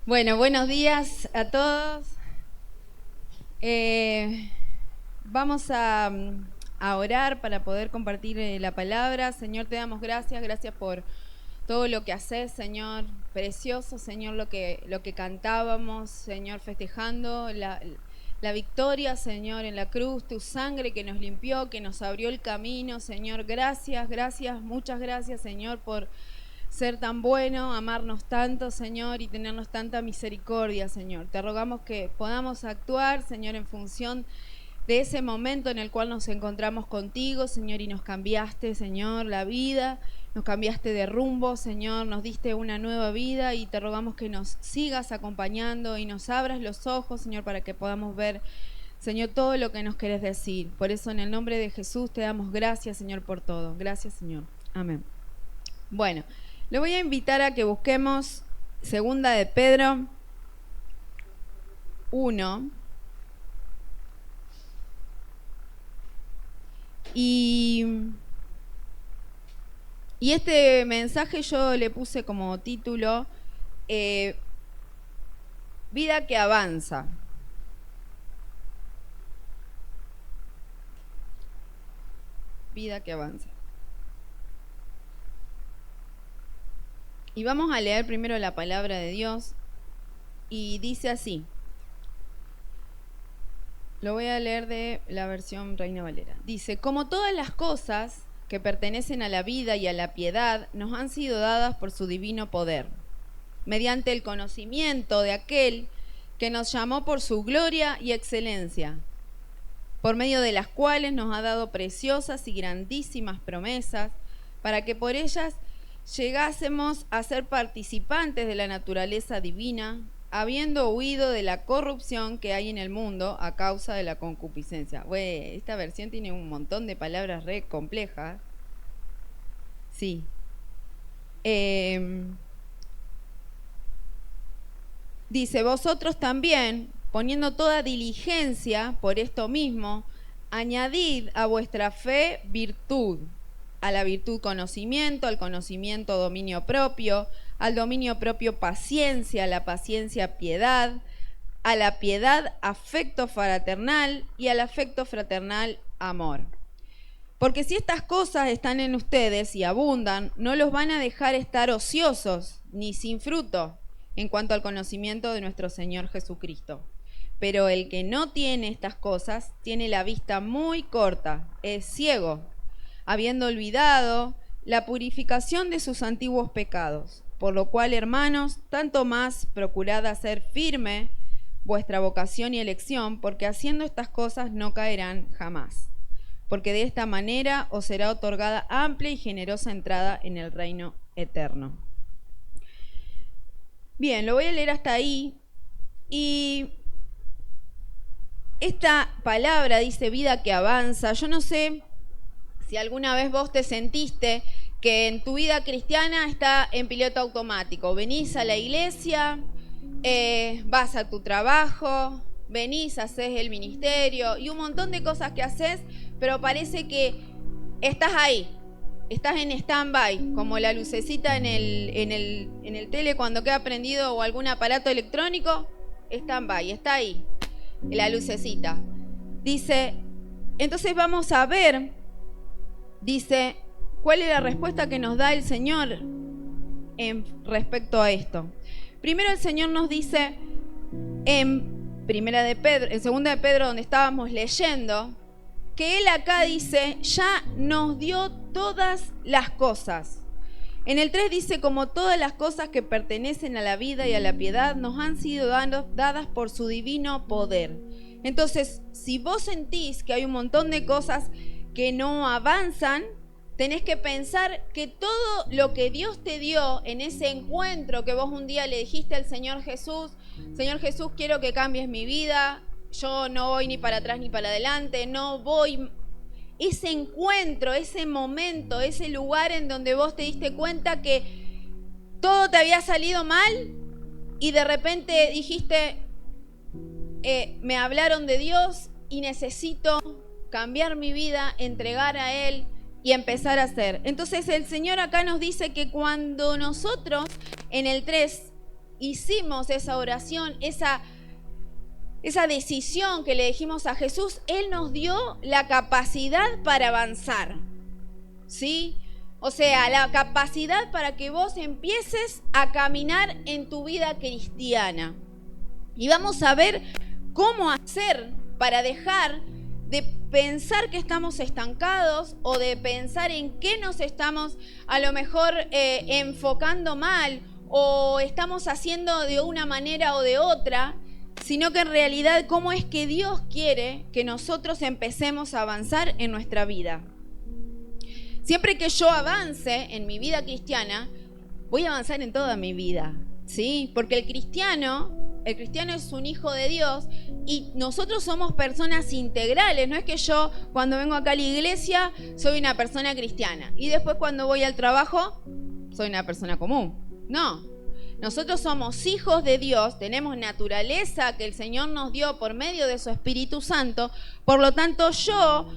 Bueno, buenos días a todos. Vamos a orar para poder compartir la palabra. Señor, te damos gracias. Gracias por todo lo que haces, Señor. Precioso, Señor, lo que cantábamos, Señor, festejando la victoria, Señor, en la cruz. Tu sangre que nos limpió, que nos abrió el camino, Señor. Gracias, muchas gracias, Señor, por ser tan bueno, amarnos tanto, Señor, y tenernos tanta misericordia, Señor. Te rogamos que podamos actuar, Señor, en función de ese momento en el cual nos encontramos contigo, Señor, y nos cambiaste, Señor, la vida, nos cambiaste de rumbo, Señor, nos diste una nueva vida y te rogamos que nos sigas acompañando y nos abras los ojos, Señor, para que podamos ver, Señor, todo lo que nos querés decir. Por eso, en el nombre de Jesús, te damos gracias, Señor, por todo. Gracias, Señor. Amén. Bueno, le voy a invitar a que busquemos Segunda de Pedro 1. Y este mensaje yo le puse como título Vida que avanza. Vida que avanza. Y vamos a leer primero la palabra de Dios. Y dice así. Lo voy a leer de la versión Reina Valera. Dice: como todas las cosas que pertenecen a la vida y a la piedad nos han sido dadas por su divino poder, mediante el conocimiento de aquel que nos llamó por su gloria y excelencia, por medio de las cuales nos ha dado preciosas y grandísimas promesas, para que por ellas llegásemos a ser participantes de la naturaleza divina, habiendo huido de la corrupción que hay en el mundo a causa de la concupiscencia. Esta versión tiene un montón de palabras re complejas. Sí. Dice: vosotros también, poniendo toda diligencia por esto mismo, añadid a vuestra fe virtud, a la virtud conocimiento, al conocimiento dominio propio, al dominio propio paciencia, a la paciencia piedad, a la piedad afecto fraternal y al afecto fraternal amor. Porque si estas cosas están en ustedes y abundan, no los van a dejar estar ociosos ni sin fruto en cuanto al conocimiento de nuestro Señor Jesucristo. Pero el que no tiene estas cosas tiene la vista muy corta, es ciego, habiendo olvidado la purificación de sus antiguos pecados. Por lo cual, hermanos, tanto más procurad hacer firme vuestra vocación y elección, porque haciendo estas cosas no caerán jamás. Porque de esta manera os será otorgada amplia y generosa entrada en el reino eterno. Bien, lo voy a leer hasta ahí. Y esta palabra dice vida que avanza. Yo no sé si alguna vez vos te sentiste que en tu vida cristiana está en piloto automático. Venís a la iglesia, vas a tu trabajo, venís, haces el ministerio y un montón de cosas que haces, pero parece que estás ahí, estás en stand-by, como la lucecita en el tele cuando queda prendido o algún aparato electrónico, stand-by, está ahí, la lucecita. Dice, entonces vamos a ver, dice, ¿cuál es la respuesta que nos da el Señor en respecto a esto? Primero el Señor nos dice en Segunda de Pedro, donde estábamos leyendo, que Él acá dice, ya nos dio todas las cosas. En el 3 dice, como todas las cosas que pertenecen a la vida y a la piedad nos han sido dadas por su divino poder. Entonces, si vos sentís que hay un montón de cosas que no avanzan, tenés que pensar que todo lo que Dios te dio en ese encuentro que vos un día le dijiste al Señor Jesús, quiero que cambies mi vida, yo no voy ni para atrás ni para adelante, no voy. Ese encuentro, ese momento, ese lugar en donde vos te diste cuenta que todo te había salido mal y de repente dijiste, me hablaron de Dios y necesito cambiar mi vida, entregar a Él y empezar a hacer. Entonces el Señor acá nos dice que cuando nosotros en el 3 hicimos esa oración, esa decisión que le dijimos a Jesús, Él nos dio la capacidad para avanzar, ¿sí? O sea, la capacidad para que vos empieces a caminar en tu vida cristiana. Y vamos a ver cómo hacer para dejar de pensar que estamos estancados o de pensar en qué nos estamos a lo mejor enfocando mal o estamos haciendo de una manera o de otra, sino que en realidad cómo es que Dios quiere que nosotros empecemos a avanzar en nuestra vida. Siempre que yo avance en mi vida cristiana, voy a avanzar en toda mi vida, ¿sí? Porque el cristiano es un hijo de Dios y nosotros somos personas integrales. No es que yo cuando vengo acá a la iglesia soy una persona cristiana y después cuando voy al trabajo soy una persona común. No, nosotros somos hijos de Dios, tenemos naturaleza que el Señor nos dio por medio de su Espíritu Santo. Por lo tanto yo,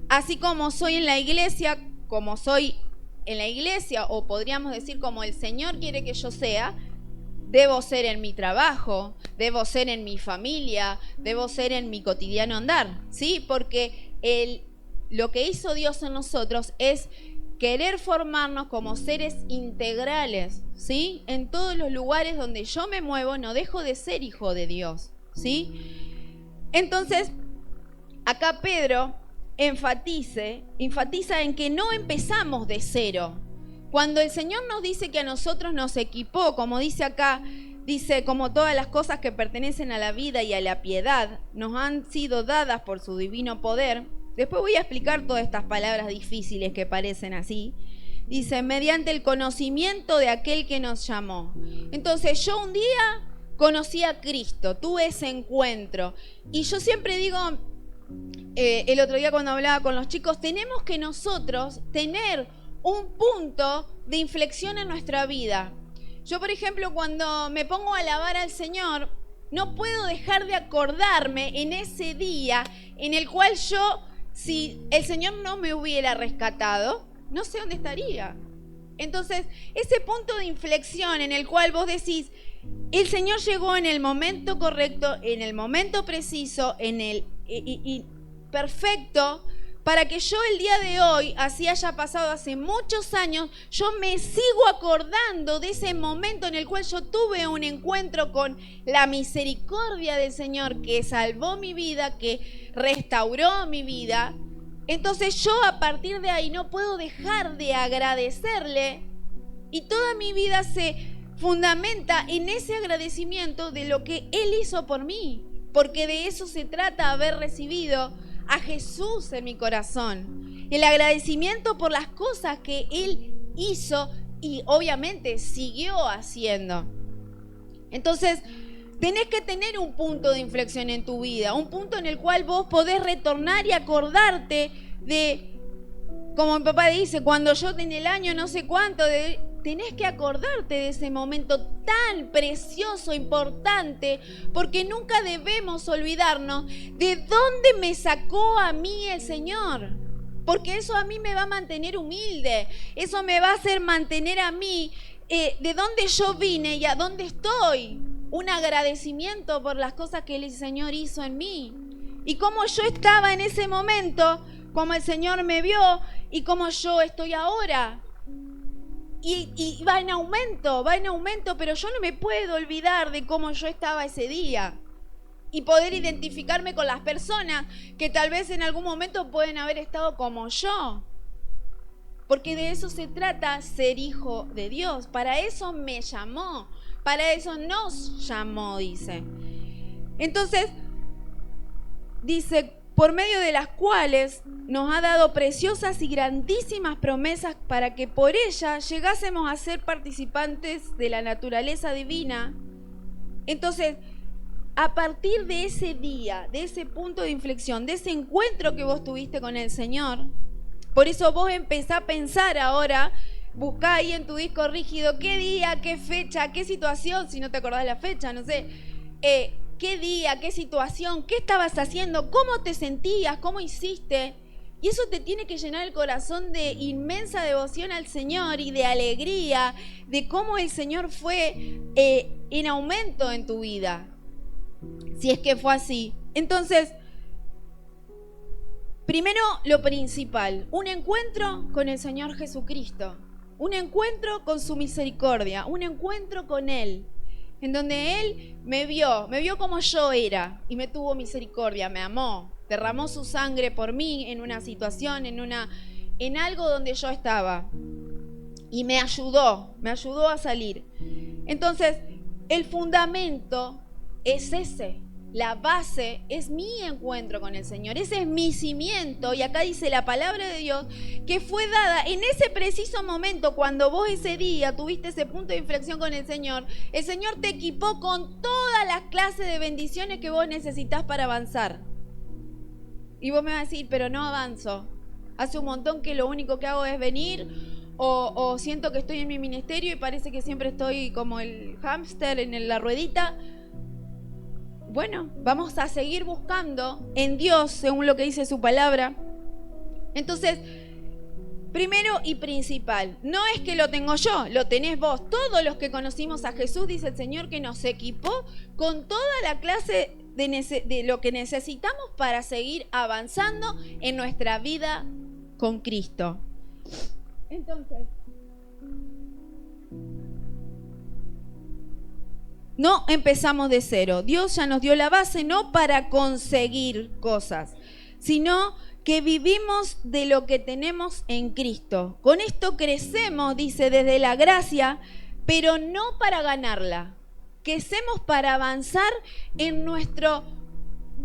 así como soy en la iglesia, como soy en la iglesia, o podríamos decir como el Señor quiere que yo sea, debo ser en mi trabajo, debo ser en mi familia, debo ser en mi cotidiano andar, ¿sí? Porque lo que hizo Dios en nosotros es querer formarnos como seres integrales, ¿sí? En todos los lugares donde yo me muevo, no dejo de ser hijo de Dios, ¿sí? Entonces, acá Pedro enfatiza en que no empezamos de cero. Cuando el Señor nos dice que a nosotros nos equipó, como dice acá, dice, como todas las cosas que pertenecen a la vida y a la piedad, nos han sido dadas por su divino poder. Después voy a explicar todas estas palabras difíciles que parecen así. Dice, mediante el conocimiento de aquel que nos llamó. Entonces yo un día conocí a Cristo, tuve ese encuentro. Y yo siempre digo, el otro día cuando hablaba con los chicos, tenemos que nosotros tener un punto de inflexión en nuestra vida. Yo, por ejemplo, cuando me pongo a alabar al Señor, no puedo dejar de acordarme en ese día en el cual yo, si el Señor no me hubiera rescatado, no sé dónde estaría. Entonces, ese punto de inflexión en el cual vos decís, el Señor llegó en el momento correcto, en el momento preciso, en el perfecto, para que yo el día de hoy, así haya pasado hace muchos años, yo me sigo acordando de ese momento en el cual yo tuve un encuentro con la misericordia del Señor que salvó mi vida, que restauró mi vida. Entonces yo a partir de ahí no puedo dejar de agradecerle y toda mi vida se fundamenta en ese agradecimiento de lo que Él hizo por mí, porque de eso se trata, haber recibido a Jesús en mi corazón. El agradecimiento por las cosas que Él hizo y obviamente siguió haciendo. Entonces, tenés que tener un punto de inflexión en tu vida, un punto en el cual vos podés retornar y acordarte de, como mi papá dice, cuando yo tenía el año no sé cuánto, tenés que acordarte de ese momento tan precioso, importante, porque nunca debemos olvidarnos de dónde me sacó a mí el Señor. Porque eso a mí me va a mantener humilde, eso me va a hacer mantener a mí de dónde yo vine y a dónde estoy. Un agradecimiento por las cosas que el Señor hizo en mí. Y cómo yo estaba en ese momento, cómo el Señor me vio y cómo yo estoy ahora. Y va en aumento, pero yo no me puedo olvidar de cómo yo estaba ese día. Y poder identificarme con las personas que tal vez en algún momento pueden haber estado como yo. Porque de eso se trata ser hijo de Dios. Para eso me llamó, para eso nos llamó, dice. Entonces, dice, por medio de las cuales nos ha dado preciosas y grandísimas promesas para que por ellas llegásemos a ser participantes de la naturaleza divina. Entonces, a partir de ese día, de ese punto de inflexión, de ese encuentro que vos tuviste con el Señor, por eso vos empezás a pensar ahora, buscá ahí en tu disco rígido qué día, qué fecha, qué situación, si no te acordás de la fecha, no sé, qué día, qué situación, qué estabas haciendo, cómo te sentías, cómo hiciste, Y eso te tiene que llenar el corazón de inmensa devoción al Señor y de alegría de cómo el Señor fue en aumento en tu vida. Si es que fue así. Entonces, primero lo principal, un encuentro con el Señor Jesucristo. Un encuentro con su misericordia, un encuentro con Él. En donde Él me vio como yo era y me tuvo misericordia, me amó. Derramó su sangre por mí en una situación, en algo donde yo estaba. Y me ayudó a salir. Entonces, el fundamento es ese. La base es mi encuentro con el Señor. Ese es mi cimiento. Y acá dice la palabra de Dios que fue dada en ese preciso momento cuando vos ese día tuviste ese punto de inflexión con el Señor. El Señor te equipó con todas las clases de bendiciones que vos necesitas para avanzar. Y vos me vas a decir, pero no avanzo. Hace un montón que lo único que hago es venir o siento que estoy en mi ministerio y parece que siempre estoy como el hámster en la ruedita. Bueno, vamos a seguir buscando en Dios según lo que dice su palabra. Entonces, primero y principal, no es que lo tengo yo, lo tenés vos. Todos los que conocimos a Jesús, dice el Señor, que nos equipó con toda la clase de lo que necesitamos para seguir avanzando en nuestra vida con Cristo. Entonces, no empezamos de cero. Dios ya nos dio la base no para conseguir cosas, sino que vivimos de lo que tenemos en Cristo. Con esto crecemos, dice, desde la gracia, pero no para ganarla. Crecemos para avanzar en nuestro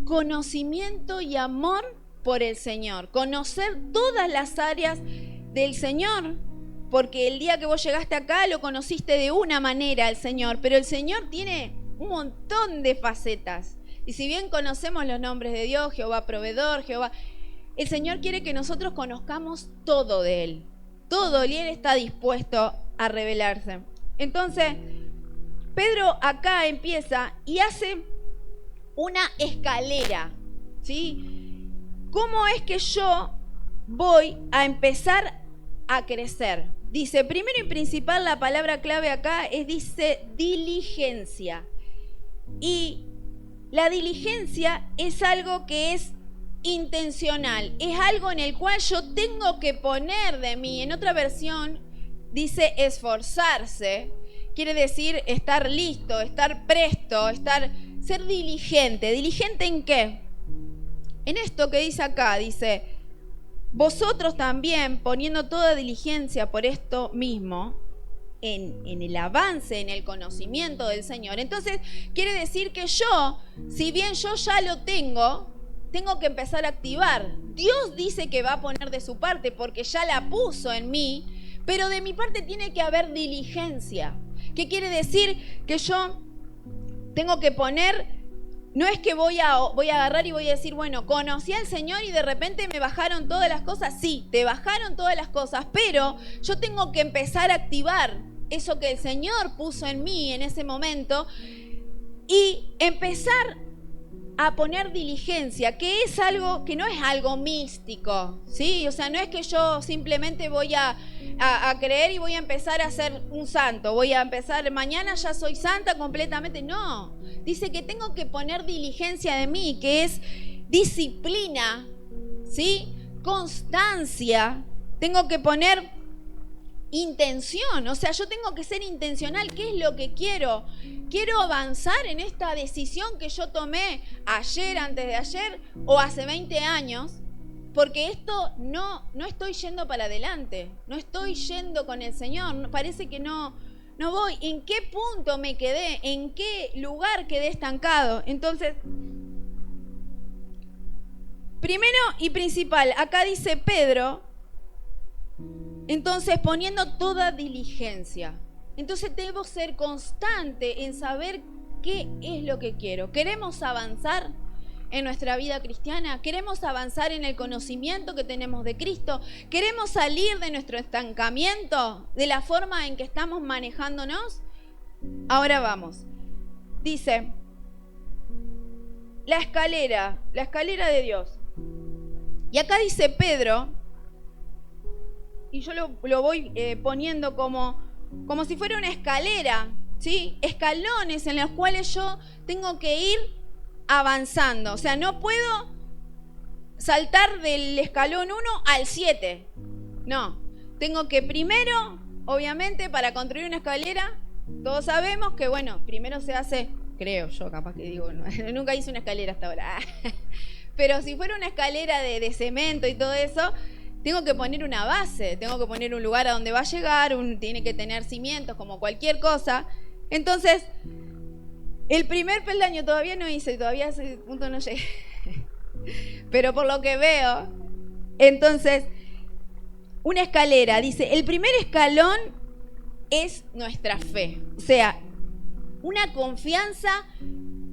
conocimiento y amor por el Señor. Conocer todas las áreas del Señor. Porque el día que vos llegaste acá lo conociste de una manera al Señor, pero el Señor tiene un montón de facetas. Y si bien conocemos los nombres de Dios, Jehová proveedor, Jehová, el Señor quiere que nosotros conozcamos todo de Él. Todo, y Él está dispuesto a revelarse. Entonces, Pedro acá empieza y hace una escalera, ¿sí? ¿Cómo es que yo voy a empezar a crecer? Dice, primero y principal, la palabra clave acá dice diligencia. Y la diligencia es algo que es intencional, es algo en el cual yo tengo que poner de mí. En otra versión dice esforzarse, quiere decir estar listo, estar presto, ser diligente. ¿Diligente en qué? En esto que dice acá, dice, vosotros también poniendo toda diligencia por esto mismo, en el avance, en el conocimiento del Señor. Entonces, quiere decir que yo, si bien yo ya lo tengo que empezar a activar. Dios dice que va a poner de su parte porque ya la puso en mí, pero de mi parte tiene que haber diligencia. ¿Qué quiere decir? Que yo tengo que poner... No es que voy a agarrar y voy a decir, bueno, conocí al Señor y de repente me bajaron todas las cosas. Sí, te bajaron todas las cosas, pero yo tengo que empezar a activar eso que el Señor puso en mí en ese momento y empezar a poner diligencia, que es algo que no es algo místico, ¿sí? O sea, no es que yo simplemente voy a creer y voy a empezar a ser un santo, voy a empezar, mañana ya soy santa completamente, no. Dice que tengo que poner diligencia de mí, que es disciplina, ¿sí? Constancia, tengo que poner intención, o sea, yo tengo que ser intencional. ¿Qué es lo que quiero? Quiero avanzar en esta decisión que yo tomé ayer, antes de ayer o hace 20 años, porque esto no estoy yendo para adelante, no estoy yendo con el Señor, parece que no voy. ¿En qué punto me quedé? ¿En qué lugar quedé estancado? Entonces, primero y principal, acá dice Pedro, entonces poniendo toda diligencia. Entonces debo ser constante en saber qué es lo que quiero. ¿Queremos avanzar en nuestra vida cristiana? ¿Queremos avanzar en el conocimiento que tenemos de Cristo? ¿Queremos salir de nuestro estancamiento, de la forma en que estamos manejándonos? Ahora vamos. Dice, la escalera de Dios. Y acá dice Pedro, y yo lo voy poniendo como si fuera una escalera, ¿sí? Escalones en los cuales yo tengo que ir avanzando. O sea, no puedo saltar del escalón 1 al 7. No, tengo que primero, obviamente, para construir una escalera, todos sabemos que, bueno, primero se hace, creo yo, capaz que digo, no, nunca hice una escalera hasta ahora, pero si fuera una escalera de cemento y todo eso, tengo que poner una base, tengo que poner un lugar a donde va a llegar, tiene que tener cimientos como cualquier cosa. Entonces, el primer peldaño todavía no hice, todavía a ese punto no llegué. Pero por lo que veo, entonces, una escalera, dice, el primer escalón es nuestra fe. O sea, una confianza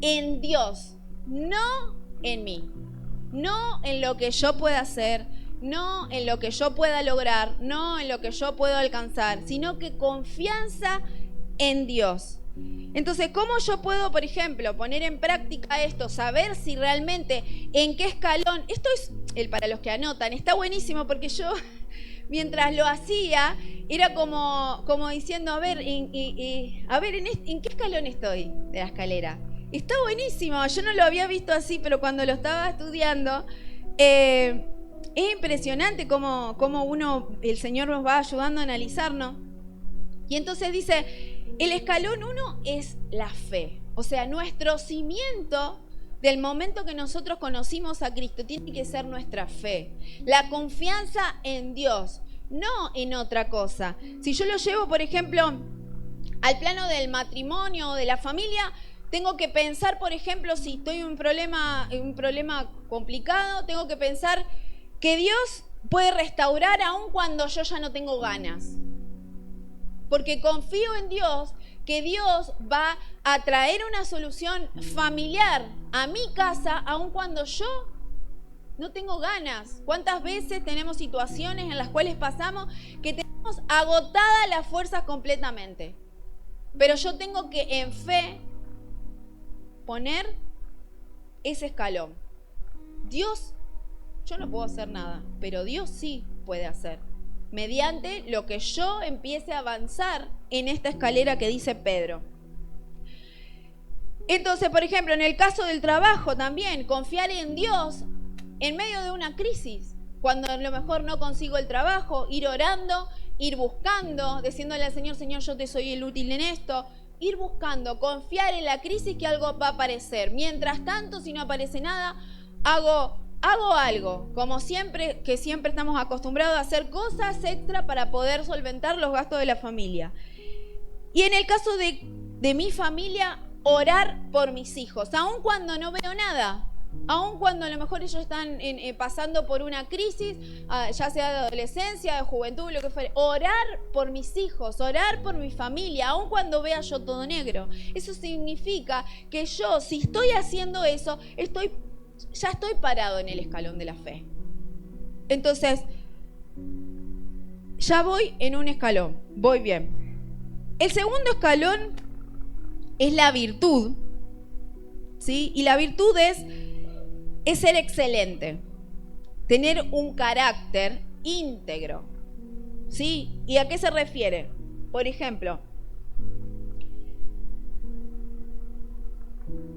en Dios, no en mí, no en lo que yo pueda hacer, no en lo que yo pueda lograr, no en lo que yo puedo alcanzar, sino que confianza en Dios. Entonces, ¿cómo yo puedo, por ejemplo, poner en práctica esto? Saber si realmente en qué escalón. Esto es, para los que anotan, está buenísimo porque yo, mientras lo hacía, era como diciendo, a ver, ¿en qué escalón estoy de la escalera? Está buenísimo, yo no lo había visto así, pero cuando lo estaba estudiando, es impresionante cómo el Señor nos va ayudando a analizarnos. Y entonces dice, el escalón 1 es la fe. O sea, nuestro cimiento del momento que nosotros conocimos a Cristo tiene que ser nuestra fe. La confianza en Dios, no en otra cosa. Si yo lo llevo, por ejemplo, al plano del matrimonio o de la familia, tengo que pensar, por ejemplo, si estoy en un problema complicado, tengo que pensar que Dios puede restaurar aun cuando yo ya no tengo ganas. Porque confío en Dios, que Dios va a traer una solución familiar a mi casa, aun cuando yo no tengo ganas. ¿Cuántas veces tenemos situaciones en las cuales pasamos que tenemos agotadas las fuerzas completamente? Pero yo tengo que en fe poner ese escalón. Dios, yo no puedo hacer nada, pero Dios sí puede hacer. Mediante lo que yo empiece a avanzar en esta escalera que dice Pedro. Entonces, por ejemplo, en el caso del trabajo también, confiar en Dios en medio de una crisis. Cuando a lo mejor no consigo el trabajo, ir orando, ir buscando, diciéndole al Señor, Señor, yo te soy el útil en esto. Ir buscando, confiar en la crisis que algo va a aparecer. Mientras tanto, si no aparece nada, hago algo, como siempre, que siempre estamos acostumbrados a hacer cosas extra para poder solventar los gastos de la familia. Y en el caso de mi familia, orar por mis hijos, aun cuando no veo nada, aun cuando a lo mejor ellos están pasando por una crisis, ya sea de adolescencia, de juventud, lo que fuera, orar por mis hijos, orar por mi familia, aun cuando vea yo todo negro. Eso significa que yo, si estoy haciendo eso, ya estoy parado en el escalón de la fe. Entonces, ya voy en un escalón, voy bien. El segundo escalón es la virtud, ¿sí? Y la virtud es ser excelente, tener un carácter íntegro, ¿sí? ¿Y a qué se refiere? Por ejemplo,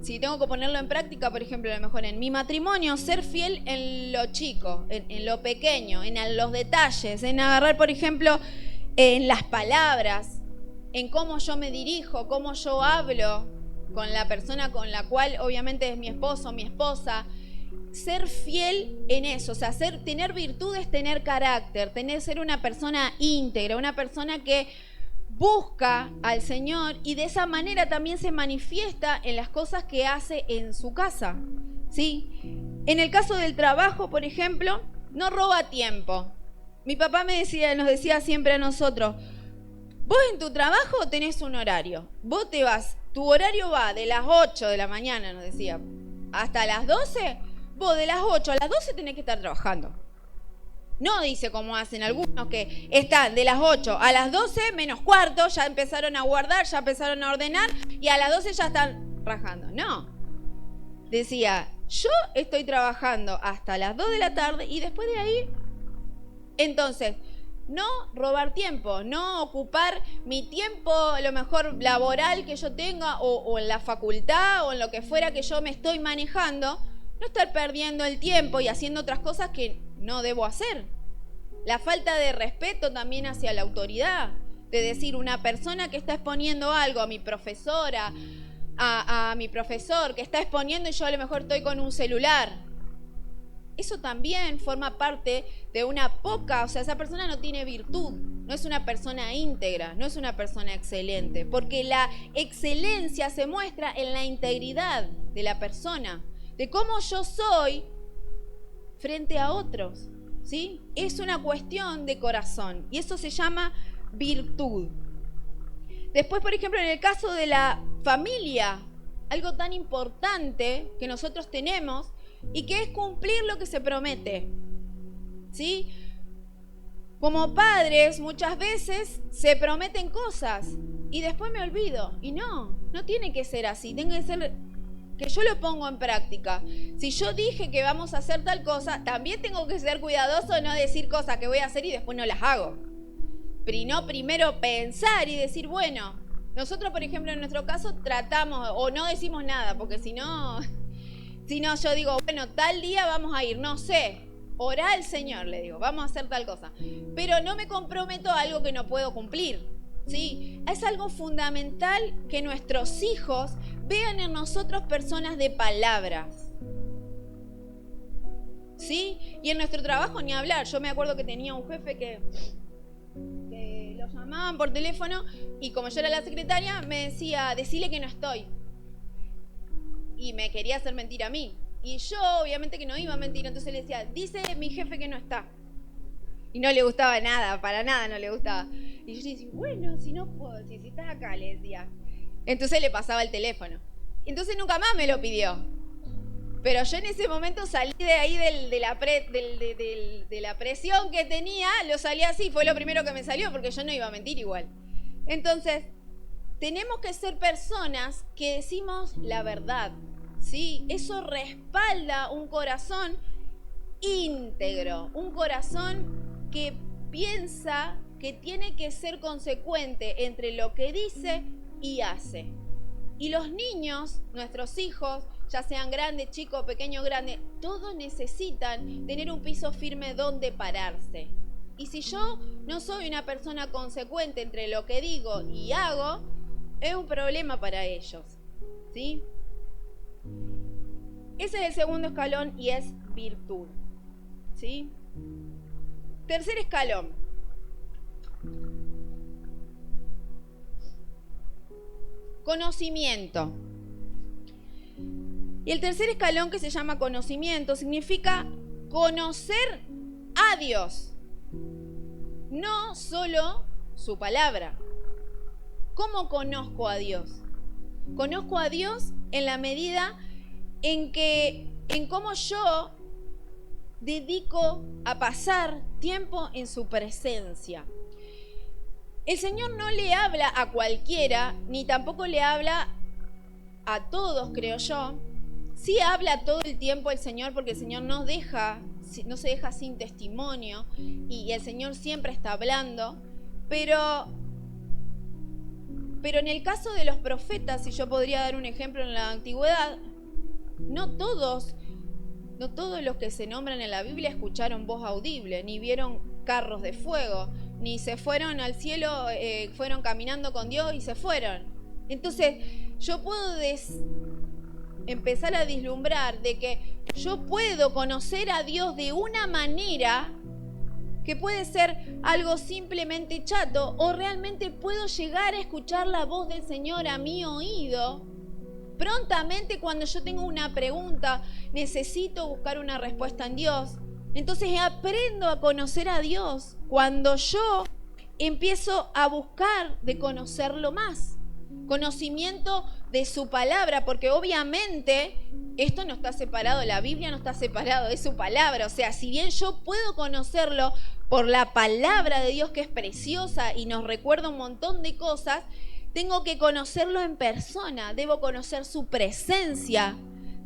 si tengo que ponerlo en práctica, por ejemplo, a lo mejor en mi matrimonio, ser fiel en lo chico, en lo pequeño, en los detalles, en agarrar, por ejemplo, en las palabras, en cómo yo me dirijo, cómo yo hablo con la persona con la cual obviamente es mi esposo o mi esposa. Ser fiel en eso, o sea, tener virtudes, tener carácter, ser una persona íntegra, una persona que busca al Señor y de esa manera también se manifiesta en las cosas que hace en su casa, ¿sí? En el caso del trabajo, por ejemplo, no roba tiempo. Mi papá nos decía siempre a nosotros, vos en tu trabajo tenés un horario, vos te vas, tu horario va de las 8 de la mañana, nos decía, hasta las 12, vos de las 8 a las 12 tenés que estar trabajando. No dice como hacen algunos que están de las 8 a las 12 menos cuarto, ya empezaron a guardar, ya empezaron a ordenar y a las 12 ya están rajando. No. Decía, Yo estoy trabajando hasta las 2 de la tarde y después de ahí, entonces, no robar tiempo, no ocupar mi tiempo, a lo mejor laboral que yo tenga o en la facultad o en lo que fuera que yo me estoy manejando, no estar perdiendo el tiempo y haciendo otras cosas que no debo hacer. La falta de respeto también hacia la autoridad, de decir, una persona que está exponiendo algo, a mi profesora, a mi profesor que está exponiendo y yo a lo mejor estoy con un celular. Eso también forma parte de una poca, o sea, esa persona no tiene virtud, no es una persona íntegra, no es una persona excelente, porque la excelencia se muestra en la integridad de la persona, de cómo yo soy frente a otros, ¿sí? Es una cuestión de corazón y eso se llama virtud. Después, por ejemplo, en el caso de la familia, algo tan importante que nosotros tenemos y que es cumplir lo que se promete, ¿sí? Como padres muchas veces se prometen cosas y después me olvido. Y no tiene que ser así, tiene que ser que yo lo pongo en práctica. Si yo dije que vamos a hacer tal cosa, también tengo que ser cuidadoso de no decir cosas que voy a hacer y después no las hago. Pero no primero pensar y decir, bueno, nosotros por ejemplo en nuestro caso tratamos o no decimos nada, porque si no yo digo, bueno, tal día vamos a ir, no sé, orá al Señor, le digo, vamos a hacer tal cosa. Pero no me comprometo a algo que no puedo cumplir, ¿sí? Es algo fundamental que nuestros hijos vean en nosotros personas de palabra, ¿sí? Y en nuestro trabajo ni hablar. Yo me acuerdo que tenía un jefe que lo llamaban por teléfono y como yo era la secretaria, me decía, decile que no estoy. Y me quería hacer mentir a mí. Y yo, obviamente que no iba a mentir, entonces le decía, dice mi jefe que no está. Y no le gustaba nada, para nada no le gustaba. Y yo decía, bueno, si no puedo, si estás acá, le decía. Entonces le pasaba el teléfono. Entonces nunca más me lo pidió. Pero yo en ese momento salí de ahí de la presión que tenía, lo salí así, fue lo primero que me salió, porque yo no iba a mentir igual. Entonces, tenemos que ser personas que decimos la verdad, ¿sí? Eso respalda un corazón íntegro, un corazón que piensa que tiene que ser consecuente entre lo que dice y hace. Y los niños, nuestros hijos, ya sean grandes, chicos, pequeños, grandes, todos necesitan tener un piso firme donde pararse. Y si yo no soy una persona consecuente entre lo que digo y hago, es un problema para ellos, ¿sí? Ese es el segundo escalón y es virtud, ¿sí? Tercer escalón. Conocimiento. Y el tercer escalón, que se llama conocimiento, significa conocer a Dios, no solo su palabra. ¿Cómo conozco a Dios? Conozco a Dios en la medida en cómo yo dedico a pasar tiempo en su presencia. El Señor no le habla a cualquiera, ni tampoco le habla a todos, creo yo. Sí habla todo el tiempo el Señor, porque el Señor no se deja sin testimonio y el Señor siempre está hablando, pero en el caso de los profetas, si yo podría dar un ejemplo en la antigüedad, no todos los que se nombran en la Biblia escucharon voz audible, ni vieron carros de fuego, ni se fueron al cielo, fueron caminando con Dios y se fueron. Entonces, yo puedo empezar a vislumbrar de que yo puedo conocer a Dios de una manera que puede ser algo simplemente chato, o realmente puedo llegar a escuchar la voz del Señor a mi oído prontamente cuando yo tengo una pregunta, necesito buscar una respuesta en Dios. Entonces aprendo a conocer a Dios cuando yo empiezo a buscar de conocerlo más. Conocimiento de su palabra, porque obviamente esto no está separado, la Biblia no está separado de su palabra. O sea, si bien yo puedo conocerlo por la palabra de Dios, que es preciosa y nos recuerda un montón de cosas, tengo que conocerlo en persona, debo conocer su presencia,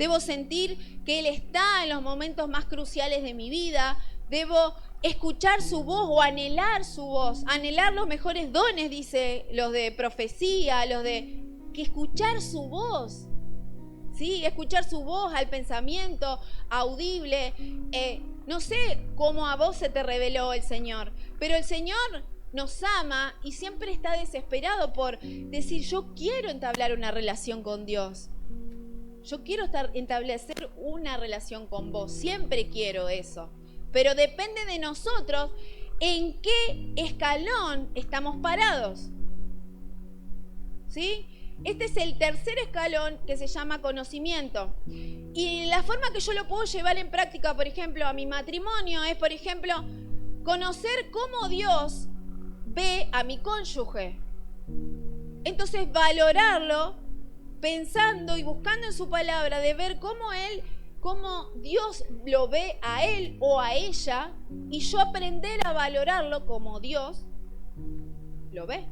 debo sentir que Él está en los momentos más cruciales de mi vida, debo escuchar su voz o anhelar su voz, anhelar los mejores dones, dice los de profecía, los de que escuchar su voz, ¿sí? Escuchar su voz al pensamiento audible. No sé cómo a vos se te reveló el Señor, pero el Señor nos ama y siempre está desesperado por decir, yo quiero entablar una relación con Dios. Yo quiero establecer una relación con vos, siempre quiero eso. Pero depende de nosotros en qué escalón estamos parados. ¿Sí? Este es el tercer escalón que se llama conocimiento. Y la forma que yo lo puedo llevar en práctica, por ejemplo, a mi matrimonio, es, por ejemplo, conocer cómo Dios ve a mi cónyuge. Entonces, valorarlo pensando y buscando en su palabra, de ver cómo Dios lo ve a él o a ella, y yo aprender a valorarlo como Dios lo ve.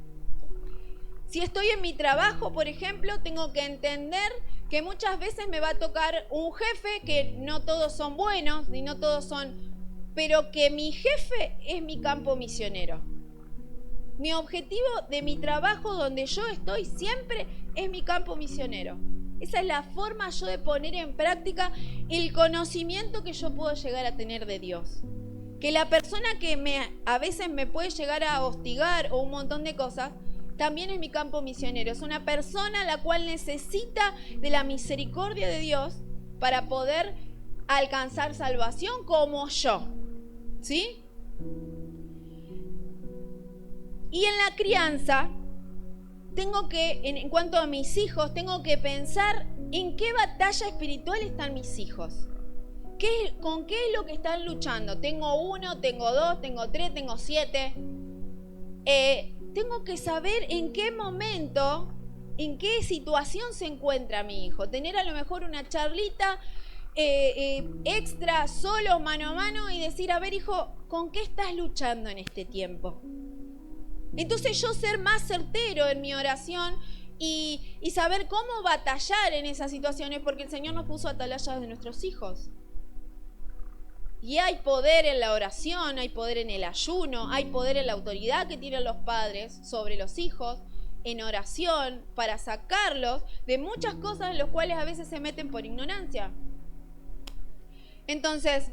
Si estoy en mi trabajo, por ejemplo, tengo que entender que muchas veces me va a tocar un jefe, que no todos son buenos, ni no todos son, pero que mi jefe es mi campo misionero. Mi objetivo de mi trabajo, donde yo estoy siempre, es mi campo misionero. Esa es la forma yo de poner en práctica el conocimiento que yo puedo llegar a tener de Dios. Que la persona que a veces me puede llegar a hostigar o un montón de cosas, también es mi campo misionero. Es una persona la cual necesita de la misericordia de Dios para poder alcanzar salvación como yo. ¿Sí? Y en la crianza, tengo que, en cuanto a mis hijos, tengo que pensar en qué batalla espiritual están mis hijos. ¿Con qué es lo que están luchando? Tengo 1, tengo 2, tengo 3, tengo 7. Tengo que saber en qué momento, en qué situación se encuentra mi hijo. Tener a lo mejor una charlita extra, solo, mano a mano, y decir, a ver, hijo, ¿con qué estás luchando en este tiempo? Entonces yo ser más certero en mi oración y saber cómo batallar en esas situaciones, porque el Señor nos puso atalayas de nuestros hijos. Y hay poder en la oración, hay poder en el ayuno, hay poder en la autoridad que tienen los padres sobre los hijos, en oración, para sacarlos de muchas cosas en las cuales a veces se meten por ignorancia. Entonces,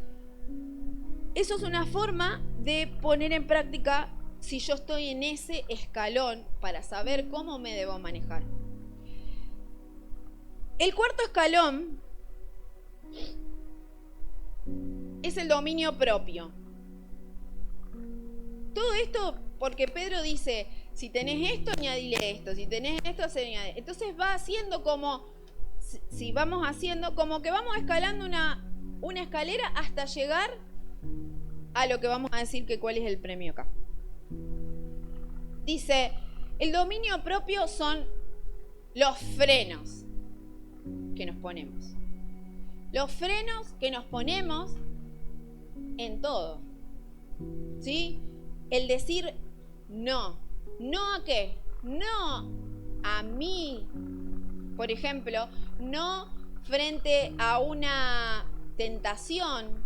eso es una forma de poner en práctica si yo estoy en ese escalón para saber cómo me debo manejar. El cuarto escalón es el dominio propio. Todo esto porque Pedro dice, si tenés esto, añadile esto, si tenés esto, añade. Entonces va haciendo como, si vamos haciendo, como que vamos escalando una escalera hasta llegar a lo que vamos a decir que cuál es el premio acá. Dice, el dominio propio son los frenos que nos ponemos. Los frenos que nos ponemos en todo. ¿Sí? El decir no. ¿No a qué? No a mí. Por ejemplo, no frente a una tentación,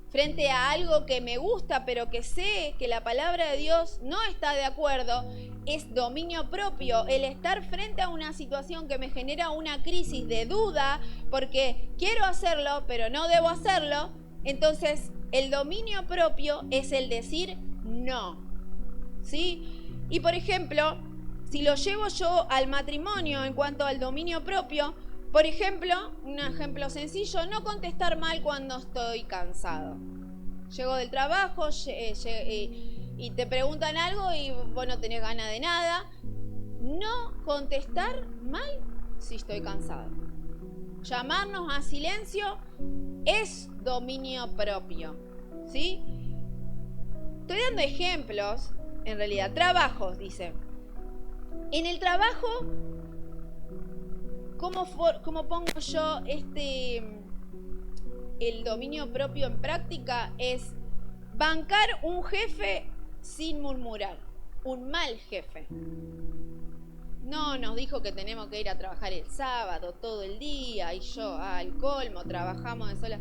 frente a algo que me gusta, pero que sé que la palabra de Dios no está de acuerdo. Es dominio propio, el estar frente a una situación que me genera una crisis de duda, porque quiero hacerlo, pero no debo hacerlo. Entonces, el dominio propio es el decir no, ¿sí? Y por ejemplo, si lo llevo yo al matrimonio en cuanto al dominio propio, por ejemplo, un ejemplo sencillo, no contestar mal cuando estoy cansado. Llego del trabajo y te preguntan algo y vos no tenés ganas de nada. No contestar mal si estoy cansado. Llamarnos a silencio es dominio propio, ¿sí? Estoy dando ejemplos, en realidad, trabajos, dice. En el trabajo, ¿cómo pongo yo el dominio propio en práctica? Es bancar un jefe sin murmurar, un mal jefe. no nos dijo que tenemos que ir a trabajar el sábado todo el día, y yo al colmo, trabajamos de sola.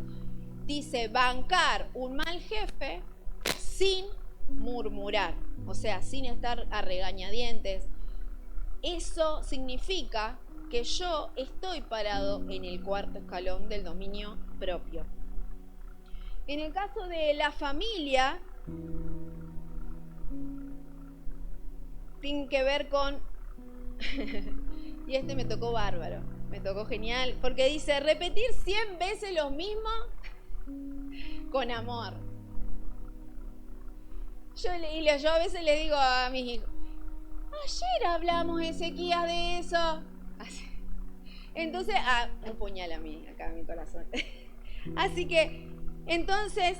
Dice, bancar un mal jefe sin murmurar, o sea, sin estar a regañadientes. Eso significa que yo estoy parado en el cuarto escalón del dominio propio. En el caso de la familia, tiene que ver con... y este me tocó bárbaro, me tocó genial, porque dice, repetir 100 veces lo mismo con amor. Yo a veces le digo a mis hijos, ayer hablamos, Ezequías, de eso. Entonces, un puñal a mí, acá en mi corazón. Así que, entonces,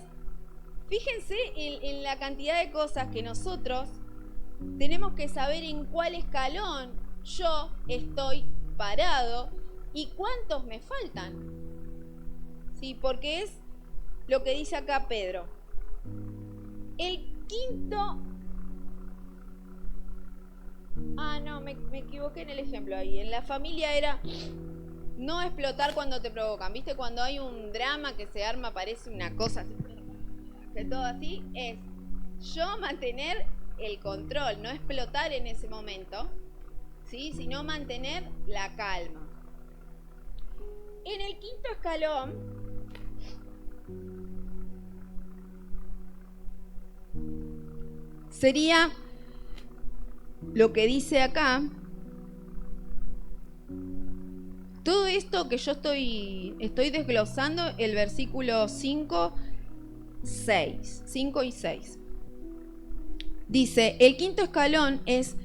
fíjense en la cantidad de cosas que nosotros tenemos que saber en cuál escalón yo estoy parado y cuántos me faltan. ¿Sí? Porque es lo que dice acá Pedro. El quinto... no, me equivoqué en el ejemplo ahí. En la familia era no explotar cuando te provocan. ¿Viste? Cuando hay un drama que se arma, parece una cosa así, que todo así, es yo mantener el control, no explotar en ese momento, ¿sí? Sino mantener la calma. En el quinto escalón sería lo que dice acá. Todo esto que yo estoy desglosando, el versículo 5 y 6. Dice, el quinto escalón es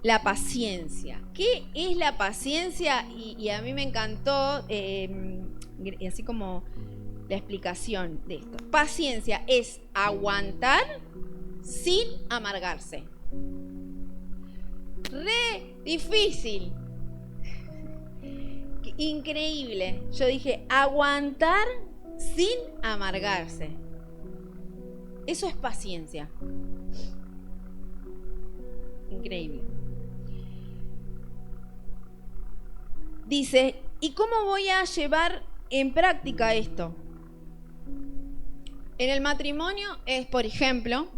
la paciencia. ¿Qué es la paciencia? Y a mí me encantó, así como la explicación de esto. Paciencia es aguantar sin amargarse. Re difícil. Increíble. Yo dije, aguantar sin amargarse. Eso es paciencia. Increíble. Dice, ¿y cómo voy a llevar en práctica esto? En el matrimonio es, por ejemplo,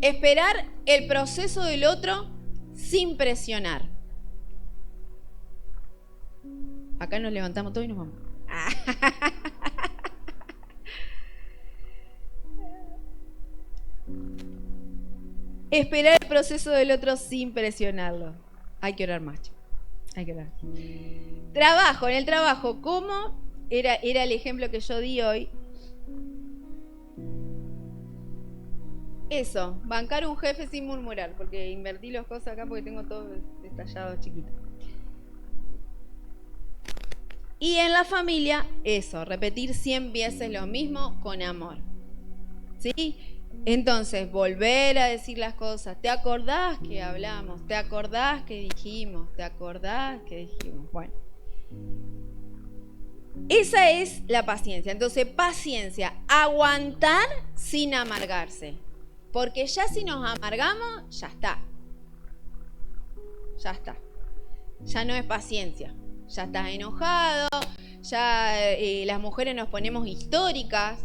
esperar el proceso del otro sin presionar. Acá nos levantamos todos y nos vamos. Esperar el proceso del otro sin presionarlo. Hay que orar más. Hay que orar. Trabajo, en el trabajo, ¿cómo? Era el ejemplo que yo di hoy. Eso, bancar un jefe sin murmurar, porque invertí las cosas acá porque tengo todo detallado chiquito. Y en la familia, eso, repetir 100 veces lo mismo con amor. ¿Sí? Entonces, volver a decir las cosas. ¿Te acordás que hablamos? ¿Te acordás que dijimos? ¿Te acordás que dijimos? Bueno. Esa es la paciencia. Entonces, paciencia, aguantar sin amargarse. Porque ya si nos amargamos, ya está. Ya está. Ya no es paciencia. Ya estás enojado, ya las mujeres nos ponemos históricas.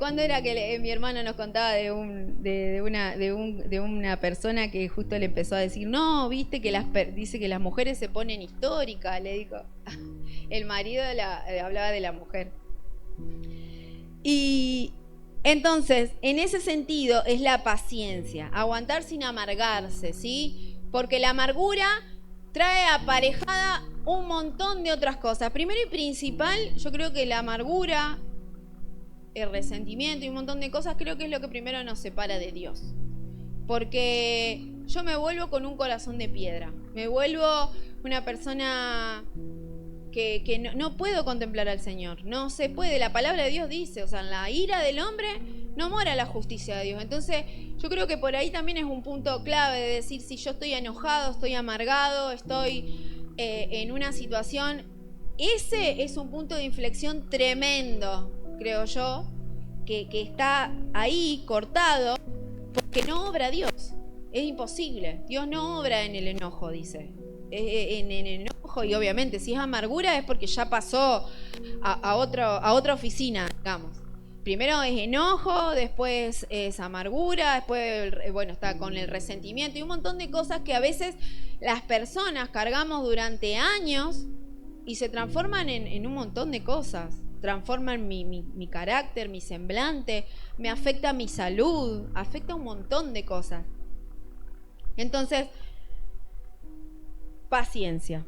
¿Cuándo era que mi hermano nos contaba de una persona que justo le empezó a decir, no, viste que dice que las mujeres se ponen históricas? Le dijo, el marido hablaba de la mujer. Y entonces, en ese sentido es la paciencia, aguantar sin amargarse, ¿sí? Porque la amargura trae aparejada un montón de otras cosas. Primero y principal, yo creo que la amargura, el resentimiento y un montón de cosas, creo que es lo que primero nos separa de Dios. Porque yo me vuelvo con un corazón de piedra. Me vuelvo una persona que no puedo contemplar al Señor. No se puede. La palabra de Dios dice, o sea, en la ira del hombre no mora la justicia de Dios. Entonces, yo creo que por ahí también es un punto clave de decir, si yo estoy enojado, estoy amargado, estoy en una situación, ese es un punto de inflexión tremendo, creo yo, que está ahí cortado porque no obra Dios. Es imposible. Dios no obra en el enojo, dice. En el enojo, y obviamente si es amargura es porque ya pasó a otra oficina, digamos. Primero es enojo, después es amargura, después, bueno, está con el resentimiento y un montón de cosas que a veces las personas cargamos durante años y se transforman en un montón de cosas. Transforman mi carácter, mi semblante, me afecta mi salud, afecta un montón de cosas. Entonces, paciencia.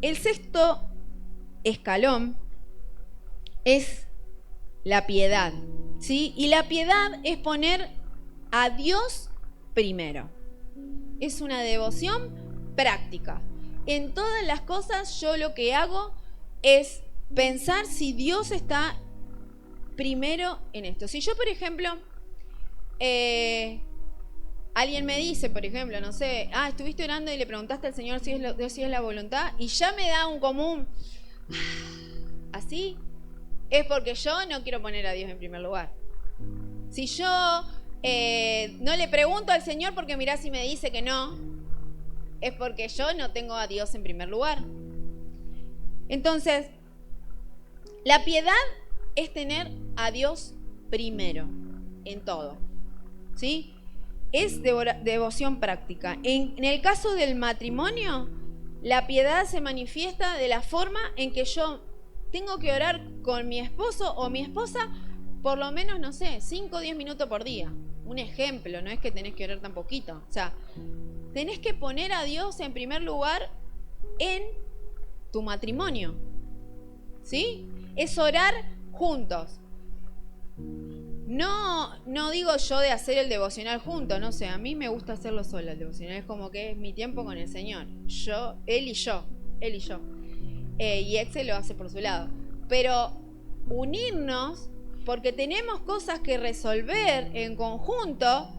El sexto escalón es la piedad, ¿sí? Y la piedad es poner a Dios primero. Es una devoción práctica. En todas las cosas yo lo que hago es pensar si Dios está primero en esto. Si yo, por ejemplo, alguien me dice, por ejemplo, no sé, estuviste orando y le preguntaste al Señor si es la voluntad, y ya me da un común así, es porque yo no quiero poner a Dios en primer lugar. Si yo no le pregunto al Señor porque mirá si me dice que no, es porque yo no tengo a Dios en primer lugar. Entonces, la piedad es tener a Dios primero en todo, ¿sí? Es devoción práctica. En el caso del matrimonio, la piedad se manifiesta de la forma en que yo tengo que orar con mi esposo o mi esposa por lo menos, no sé, 5 o 10 minutos por día. Un ejemplo, no es que tenés que orar tan poquito. O sea, tenés que poner a Dios en primer lugar en tu matrimonio, ¿sí? Es orar juntos. No digo yo de hacer el devocional juntos, no sé, a mí me gusta hacerlo sola el devocional, es como que es mi tiempo con el Señor, él y yo, y Excel lo hace por su lado, pero unirnos, porque tenemos cosas que resolver en conjunto,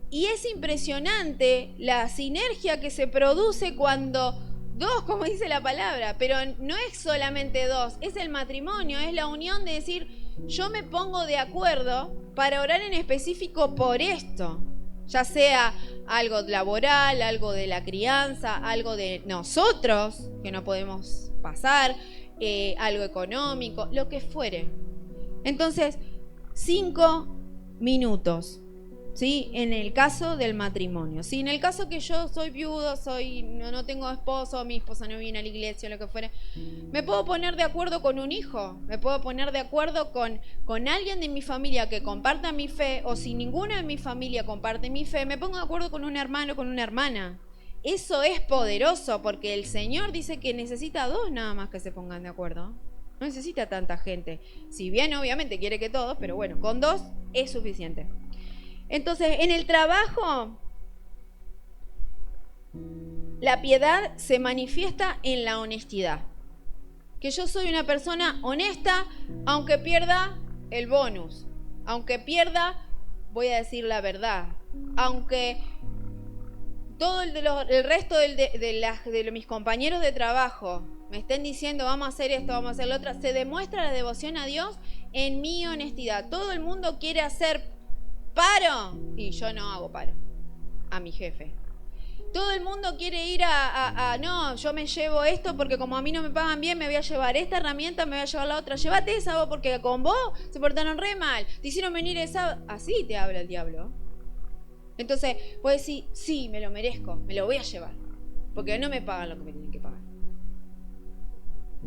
y es impresionante la sinergia que se produce cuando dos, como dice la palabra, pero no es solamente dos, es el matrimonio, es la unión de decir, yo me pongo de acuerdo para orar en específico por esto, ya sea algo laboral, algo de la crianza, algo de nosotros que no podemos pasar, algo económico, lo que fuere. Entonces, 5 minutos, ¿sí? En el caso del matrimonio. ¿Sí? En el caso que yo soy viudo, no tengo esposo, mi esposa no viene a la iglesia, lo que fuera, me puedo poner de acuerdo con un hijo, me puedo poner de acuerdo con alguien de mi familia que comparta mi fe, o si ninguno de mi familia comparte mi fe, me pongo de acuerdo con un hermano o con una hermana. Eso es poderoso porque el Señor dice que necesita 2 nada más que se pongan de acuerdo. No necesita tanta gente. Si bien obviamente quiere que todos, pero bueno, con 2 es suficiente. Entonces, en el trabajo, la piedad se manifiesta en la honestidad. Que yo soy una persona honesta, aunque pierda el bonus, aunque pierda, voy a decir la verdad, aunque todo el resto de mis compañeros de trabajo me estén diciendo vamos a hacer esto, vamos a hacer lo otro, se demuestra la devoción a Dios en mi honestidad. Todo el mundo quiere hacer paro y yo no hago paro a mi jefe. Todo el mundo quiere ir no, yo me llevo esto porque como a mí no me pagan bien, me voy a llevar esta herramienta, me voy a llevar la otra. Llévate esa vos porque con vos se portaron re mal, te hicieron venir esa. Así te habla el diablo. Entonces, puedes decir, sí, me lo merezco, me lo voy a llevar, porque no me pagan lo que me tienen que pagar.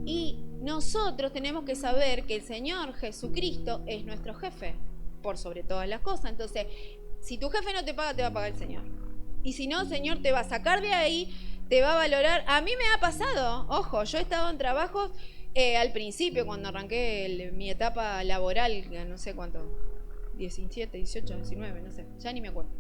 Y nosotros tenemos que saber que el Señor Jesucristo es nuestro jefe, por sobre todas las cosas. Entonces, si tu jefe no te paga, te va a pagar el Señor. Y si no, el Señor te va a sacar de ahí, te va a valorar. A mí me ha pasado, ojo, yo he estado en trabajos al principio, cuando arranqué mi etapa laboral, no sé cuánto, 17, 18, 19, no sé, ya ni me acuerdo.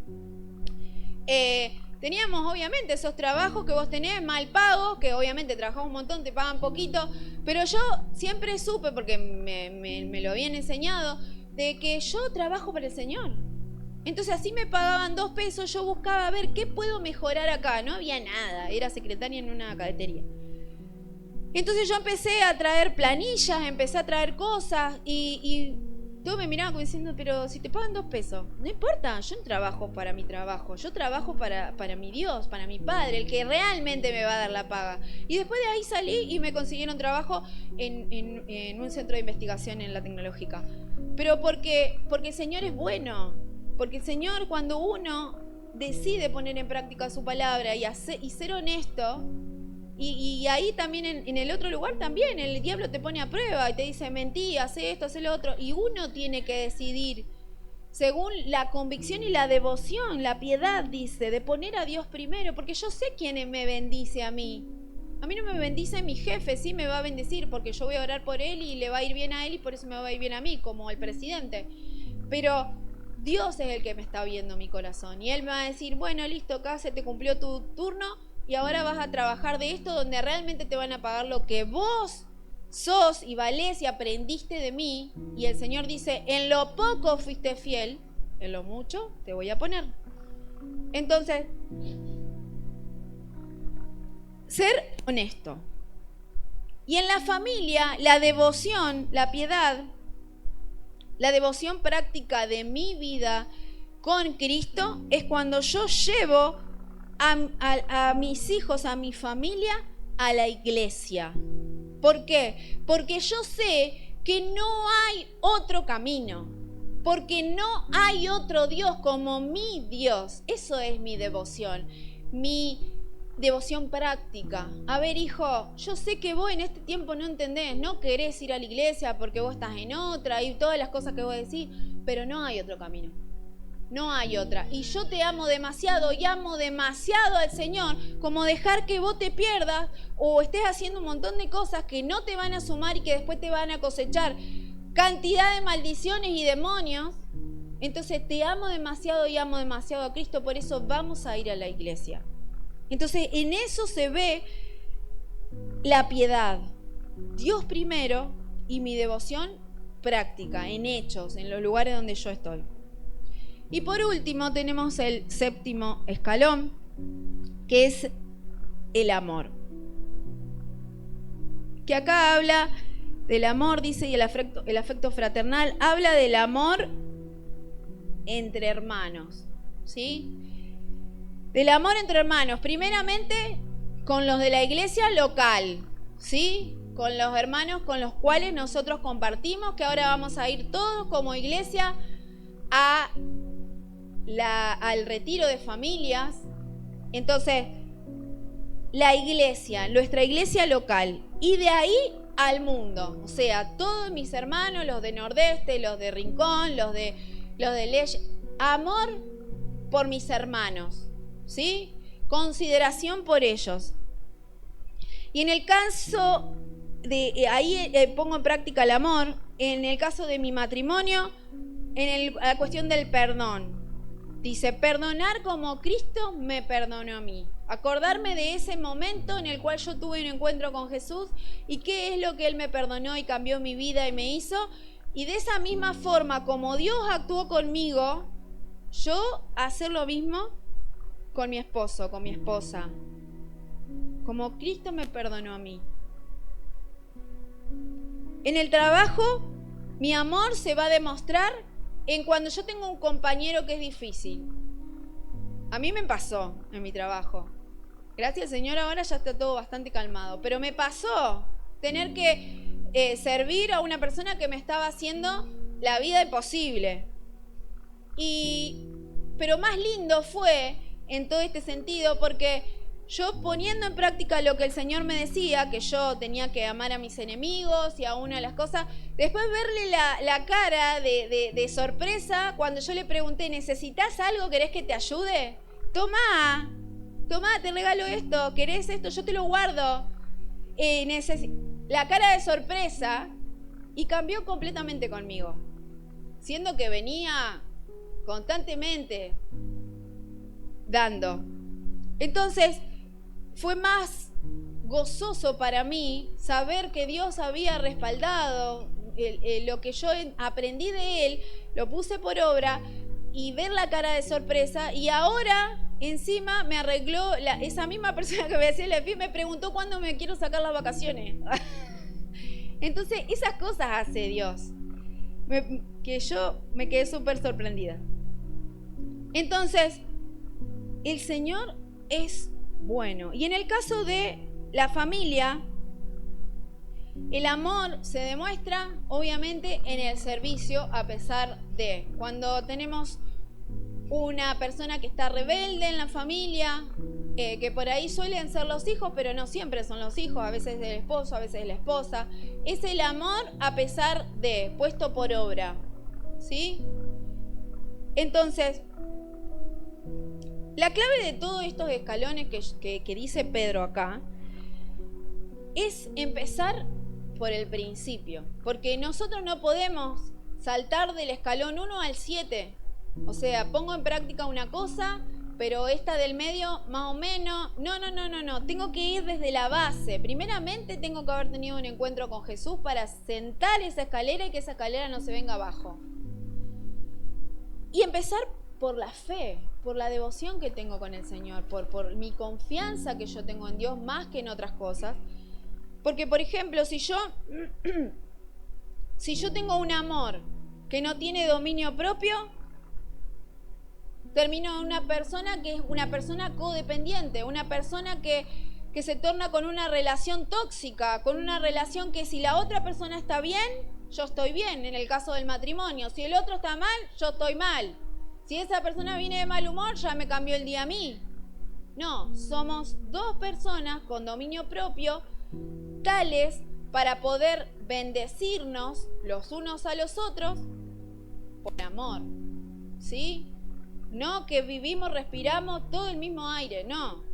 Teníamos obviamente esos trabajos que vos tenés mal pagos, que obviamente trabajás un montón, te pagan poquito, pero yo siempre supe, porque me lo habían enseñado, de que yo trabajo para el Señor. Entonces así me pagaban 2 pesos, yo buscaba a ver qué puedo mejorar acá. No había nada, era secretaria en una cafetería. Entonces yo empecé a traer planillas, empecé a traer cosas y todos me miraban como diciendo, pero si te pagan 2 pesos, no importa, yo no trabajo para mi trabajo, yo trabajo para mi Dios, para mi Padre, el que realmente me va a dar la paga. Y después de ahí salí y me consiguieron trabajo en un centro de investigación en la tecnológica. Pero porque el Señor es bueno, porque el Señor, cuando uno decide poner en práctica su palabra y ser honesto, y ahí también en el otro lugar también el diablo te pone a prueba y te dice mentí, hace esto, hace lo otro, y uno tiene que decidir según la convicción y la devoción, la piedad, dice, de poner a Dios primero, porque yo sé quién me bendice a mí. A mí no me bendice mi jefe, sí me va a bendecir porque yo voy a orar por él y le va a ir bien a él y por eso me va a ir bien a mí, como el presidente. Pero Dios es el que me está viendo mi corazón y él me va a decir, bueno, listo, acá se te cumplió tu turno y ahora vas a trabajar de esto donde realmente te van a pagar lo que vos sos y valés y aprendiste de mí. Y el Señor dice, en lo poco fuiste fiel, en lo mucho te voy a poner. Entonces, ser honesto. Y en la familia, la devoción, la piedad, la devoción práctica de mi vida con Cristo es cuando yo llevo a mis hijos, a mi familia, a la iglesia. ¿Por qué? Porque yo sé que no hay otro camino, porque no hay otro Dios como mi Dios. Eso es mi devoción práctica. A ver, hijo, yo sé que vos en este tiempo no entendés, no querés ir a la iglesia porque vos estás en otra y todas las cosas que vos decís, pero no hay otro camino. No hay otra. Y yo te amo demasiado y amo demasiado al Señor como dejar que vos te pierdas o estés haciendo un montón de cosas que no te van a sumar y que después te van a cosechar cantidad de maldiciones y demonios. Entonces te amo demasiado y amo demasiado a Cristo, por eso vamos a ir a la iglesia. Entonces en eso se ve la piedad. Dios primero y mi devoción práctica, en hechos, en los lugares donde yo estoy. Y por último tenemos el séptimo escalón, que es el amor. Que acá habla del amor, dice, y el afecto fraternal, habla del amor entre hermanos, ¿sí? Del amor entre hermanos, primeramente con los de la iglesia local, ¿sí? Con los hermanos con los cuales nosotros compartimos, que ahora vamos a ir todos como iglesia al retiro de familias. Entonces, la iglesia, nuestra iglesia local, y de ahí al mundo, o sea, todos mis hermanos, los de Nordeste, los de Rincón, los de Ley, amor por mis hermanos, ¿sí? Consideración por ellos. Y en el caso de, ahí pongo en práctica el amor, en el caso de mi matrimonio, la cuestión del perdón. Dice, perdonar como Cristo me perdonó a mí. Acordarme de ese momento en el cual yo tuve un encuentro con Jesús y qué es lo que Él me perdonó y cambió mi vida y me hizo. Y de esa misma forma como Dios actuó conmigo, yo hacer lo mismo con mi esposo, con mi esposa. Como Cristo me perdonó a mí. En el trabajo, mi amor se va a demostrar en cuando yo tengo un compañero que es difícil. A mí me pasó en mi trabajo. Gracias al Señor ahora ya está todo bastante calmado. Pero me pasó tener que servir a una persona que me estaba haciendo la vida imposible. Pero más lindo fue en todo este sentido porque yo poniendo en práctica lo que el Señor me decía, que yo tenía que amar a mis enemigos y a una de las cosas, después verle la cara de sorpresa cuando yo le pregunté, ¿necesitas algo? ¿Querés que te ayude? Tomá, te regalo esto, ¿querés esto? Yo te lo guardo. La cara de sorpresa y cambió completamente conmigo, siendo que venía constantemente dando. Entonces, fue más gozoso para mí saber que Dios había respaldado lo que yo aprendí de Él, lo puse por obra y ver la cara de sorpresa. Y ahora, encima, me arregló, esa misma persona que me hacía la FI me preguntó cuándo me quiero sacar las vacaciones. Entonces, esas cosas hace Dios. que yo me quedé súper sorprendida. Entonces, el Señor es bueno. Y en el caso de la familia, el amor se demuestra obviamente en el servicio, a pesar de cuando tenemos una persona que está rebelde en la familia, que por ahí suelen ser los hijos, pero no siempre son los hijos, a veces es el esposo, a veces es la esposa. Es el amor a pesar de, puesto por obra, ¿sí? Entonces, la clave de todos estos escalones que dice Pedro acá es empezar por el principio, porque nosotros no podemos saltar del escalón 1 al 7. O sea, pongo en práctica una cosa, pero esta del medio más o menos, no, tengo que ir desde la base. Primeramente tengo que haber tenido un encuentro con Jesús para sentar esa escalera y que esa escalera no se venga abajo. Y empezar por la fe, por la devoción que tengo con el Señor, por mi confianza que yo tengo en Dios más que en otras cosas. Porque, por ejemplo, si yo tengo un amor que no tiene dominio propio, termino en una persona que es una persona codependiente, una persona que se torna con una relación tóxica, con una relación que si la otra persona está bien, yo estoy bien, en el caso del matrimonio. Si el otro está mal, yo estoy mal. Si esa persona viene de mal humor, ya me cambió el día a mí. No, somos dos personas con dominio propio, tales para poder bendecirnos los unos a los otros por amor, ¿sí? No que vivimos, respiramos todo el mismo aire, no.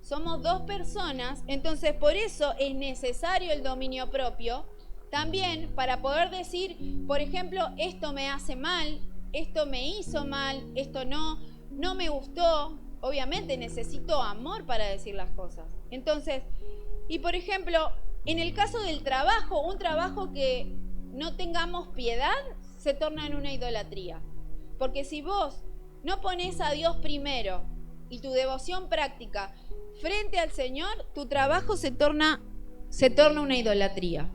Somos dos personas, entonces por eso es necesario el dominio propio, también para poder decir, por ejemplo, esto me hace mal, esto me hizo mal, esto no me gustó. Obviamente necesito amor para decir las cosas. Entonces, y por ejemplo, en el caso del trabajo, un trabajo que no tengamos piedad se torna en una idolatría. Porque si vos no pones a Dios primero y tu devoción práctica frente al Señor, tu trabajo se torna una idolatría.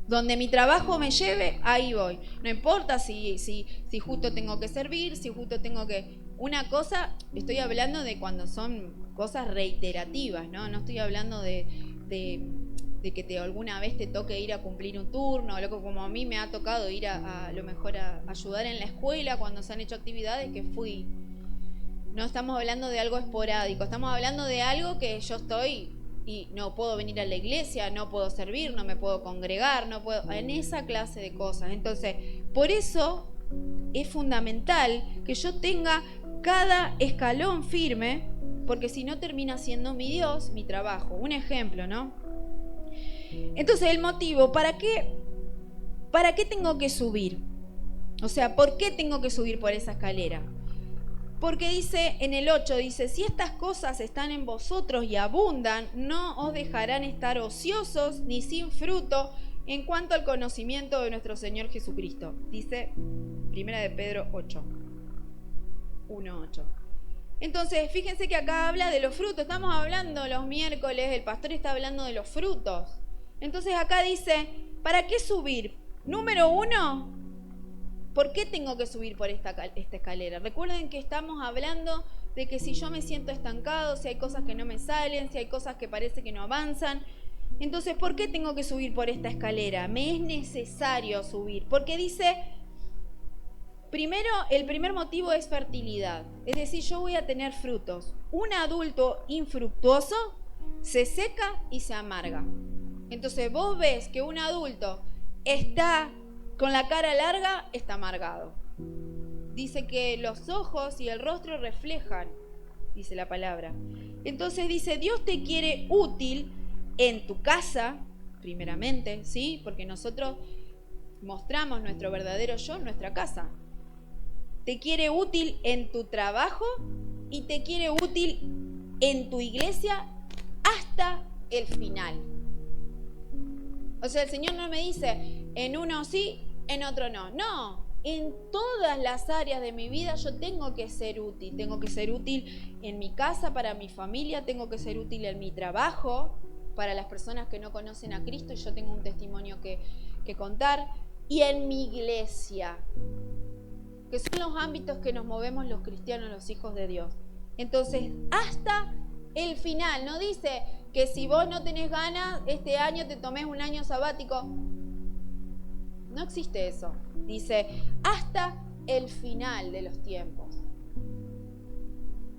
Donde mi trabajo me lleve, ahí voy. No importa si justo tengo que servir, si justo tengo que... Una cosa, estoy hablando de cuando son cosas reiterativas, ¿no? No estoy hablando de que alguna vez te toque ir a cumplir un turno, loco, como a mí me ha tocado ir a lo mejor a ayudar en la escuela cuando se han hecho actividades que fui. No estamos hablando de algo esporádico, estamos hablando de algo que yo estoy y no puedo venir a la iglesia, no puedo servir, no me puedo congregar, no puedo, en esa clase de cosas. Entonces, por eso es fundamental que yo tenga cada escalón firme, porque si no termina siendo mi Dios, mi trabajo. Un ejemplo, ¿no? Entonces, el motivo, ¿para qué tengo que subir? O sea, ¿por qué tengo que subir por esa escalera? Porque dice, en el 8, dice, si estas cosas están en vosotros y abundan, no os dejarán estar ociosos ni sin fruto en cuanto al conocimiento de nuestro Señor Jesucristo. Dice 1 de Pedro 8, 1:8. Entonces, fíjense que acá habla de los frutos. Estamos hablando los miércoles, el pastor está hablando de los frutos. Entonces acá dice, ¿para qué subir? Número 1, ¿por qué tengo que subir por esta escalera? Recuerden que estamos hablando de que si yo me siento estancado, si hay cosas que no me salen, si hay cosas que parece que no avanzan. Entonces, ¿por qué tengo que subir por esta escalera? Me es necesario subir. Porque dice, primero, el primer motivo es fertilidad. Es decir, yo voy a tener frutos. Un adulto infructuoso se seca y se amarga. Entonces, vos ves que un adulto está con la cara larga, está amargado. Dice que los ojos y el rostro reflejan, dice la palabra. Entonces dice, Dios te quiere útil en tu casa, primeramente, ¿sí? Porque nosotros mostramos nuestro verdadero yo en nuestra casa. Te quiere útil en tu trabajo y te quiere útil en tu iglesia hasta el final. O sea, el Señor no me dice, en uno sí, en otro no. No, en todas las áreas de mi vida yo tengo que ser útil. Tengo que ser útil en mi casa, para mi familia, tengo que ser útil en mi trabajo, para las personas que no conocen a Cristo y yo tengo un testimonio que contar. y en mi iglesia, que son los ámbitos que nos movemos los cristianos, los hijos de Dios. Entonces, hasta el final, no dice que si vos no tenés ganas, este año te tomés un año sabático. No existe eso. Dice, hasta el final de los tiempos.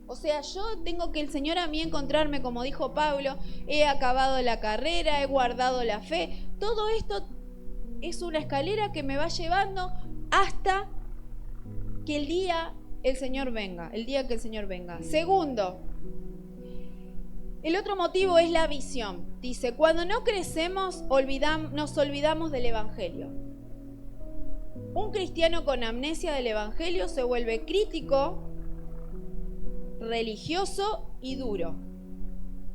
O sea, yo tengo que el Señor a mí encontrarme, como dijo Pablo, he acabado la carrera, he guardado la fe. Todo esto es una escalera que me va llevando hasta que el día el Señor venga, el día que el Señor venga. Segundo, el otro motivo es la visión. Dice, cuando no crecemos, nos olvidamos del Evangelio. Un cristiano con amnesia del Evangelio se vuelve crítico, religioso y duro.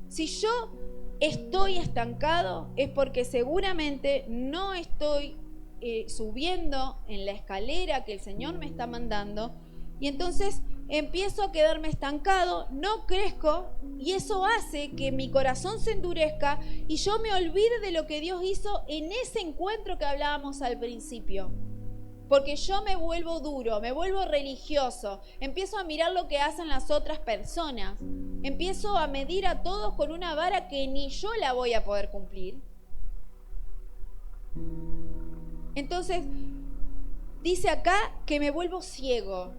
Si yo estoy estancado es porque seguramente no estoy subiendo en la escalera que el Señor me está mandando, y entonces empiezo a quedarme estancado, no crezco, y eso hace que mi corazón se endurezca y yo me olvide de lo que Dios hizo en ese encuentro que hablábamos al principio. Porque yo me vuelvo duro, me vuelvo religioso, empiezo a mirar lo que hacen las otras personas, empiezo a medir a todos con una vara que ni yo la voy a poder cumplir. Entonces, dice acá que me vuelvo ciego.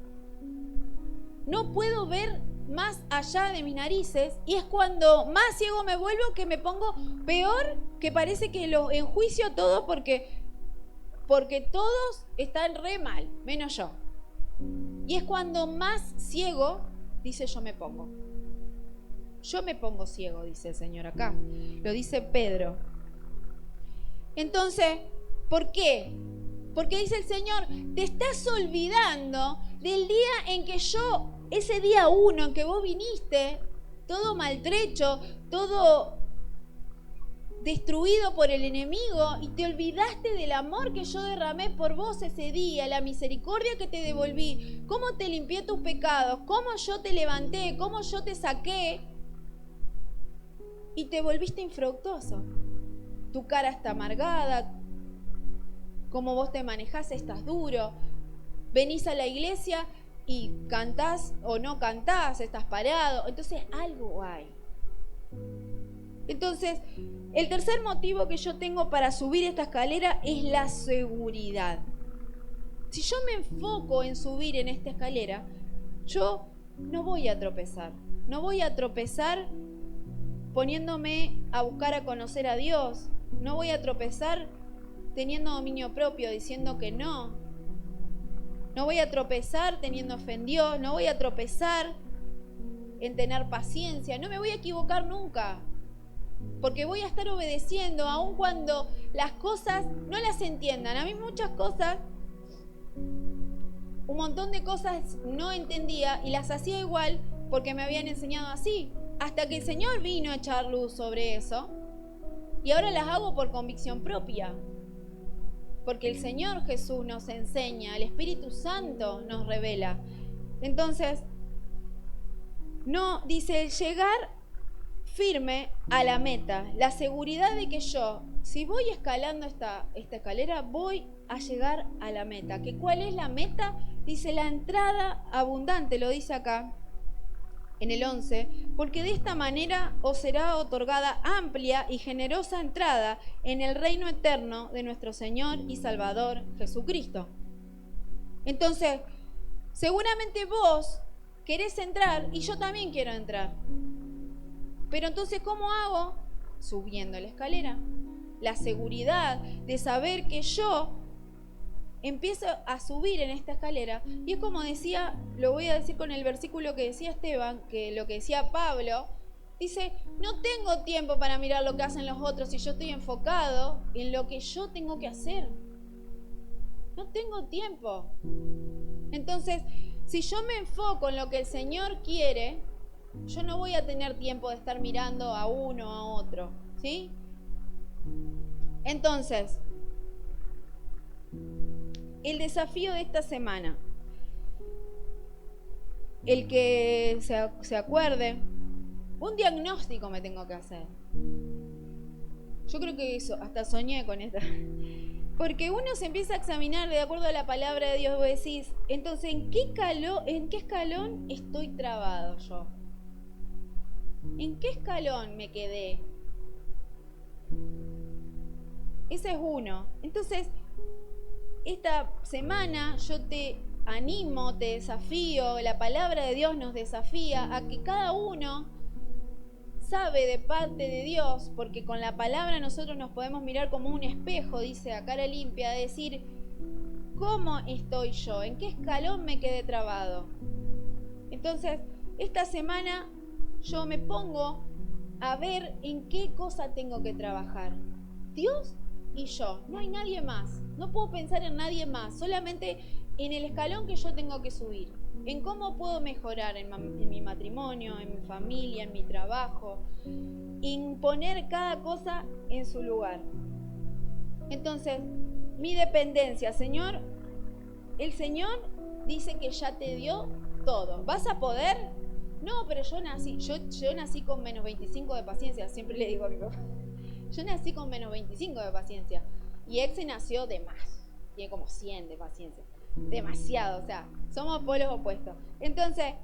No puedo ver más allá de mis narices, y es cuando más ciego me vuelvo que me pongo peor, que parece que lo enjuicio a todos porque todos están re mal, menos yo. Y es cuando más ciego, dice, yo me pongo. Yo me pongo ciego, dice el Señor acá. Lo dice Pedro. Entonces, ¿por qué? Porque dice el Señor, te estás olvidando del día en que yo, ese día 1 en que vos viniste, todo maltrecho, todo destruido por el enemigo, y te olvidaste del amor que yo derramé por vos ese día, la misericordia que te devolví, cómo te limpié tus pecados, cómo yo te levanté, cómo yo te saqué, y te volviste infructuoso. Tu cara está amargada, como vos te manejás estás duro, venís a la iglesia y cantás o no cantás, estás parado, entonces algo hay. Entonces, el tercer motivo que yo tengo para subir esta escalera es la seguridad. Si yo me enfoco en subir en esta escalera, yo no voy a tropezar. No voy a tropezar poniéndome a buscar a conocer a Dios. No voy a tropezar teniendo dominio propio, diciendo que no. No voy a tropezar teniendo fe en Dios. No voy a tropezar en tener paciencia. No me voy a equivocar nunca. Porque voy a estar obedeciendo aun cuando las cosas no las entiendan. A mí muchas cosas, un montón de cosas no entendía y las hacía igual porque me habían enseñado así. Hasta que el Señor vino a echar luz sobre eso. Y ahora las hago por convicción propia. Porque el Señor Jesús nos enseña, el Espíritu Santo nos revela. Entonces, no, dice, el llegar firme a la meta, la seguridad de que yo, si voy escalando esta escalera, voy a llegar a la meta. ¿Que cuál es la meta? Dice la entrada abundante, lo dice acá en el 11, porque de esta manera os será otorgada amplia y generosa entrada en el reino eterno de nuestro Señor y Salvador Jesucristo. Entonces, seguramente vos querés entrar y yo también quiero entrar. Pero entonces, ¿cómo hago? Subiendo la escalera. La seguridad de saber que yo empiezo a subir en esta escalera. Y es como decía, lo voy a decir con el versículo que decía Esteban, que lo que decía Pablo, dice, no tengo tiempo para mirar lo que hacen los otros y yo estoy enfocado en lo que yo tengo que hacer. No tengo tiempo. Entonces, si yo me enfoco en lo que el Señor quiere, yo no voy a tener tiempo de estar mirando a uno o a otro, ¿sí? Entonces, el desafío de esta semana, el que se acuerde, un diagnóstico me tengo que hacer. Yo creo que eso, hasta soñé con esta. Porque uno se empieza a examinar de acuerdo a la palabra de Dios. Vos decís, entonces, ¿en qué escalón estoy trabado yo? ¿En qué escalón me quedé? Ese es uno. Entonces, esta semana yo te animo, te desafío, la palabra de Dios nos desafía a que cada uno sabe de parte de Dios, porque con la palabra nosotros nos podemos mirar como un espejo, dice a cara limpia, decir, ¿cómo estoy yo? ¿En qué escalón me quedé trabado? Entonces, esta semana yo me pongo a ver en qué cosa tengo que trabajar. Dios y yo, no hay nadie más, no puedo pensar en nadie más, solamente en el escalón que yo tengo que subir, en cómo puedo mejorar en mi matrimonio, en mi familia, en mi trabajo, en poner cada cosa en su lugar. Entonces, mi dependencia, Señor, el Señor dice que ya te dio todo. ¿Vas a poder? No, pero yo nací con menos 25 de paciencia, siempre le digo a mi papá. Yo nací con menos 25 de paciencia y Exe nació de más, tiene como 100 de paciencia, demasiado, o sea, somos polos opuestos. Entonces,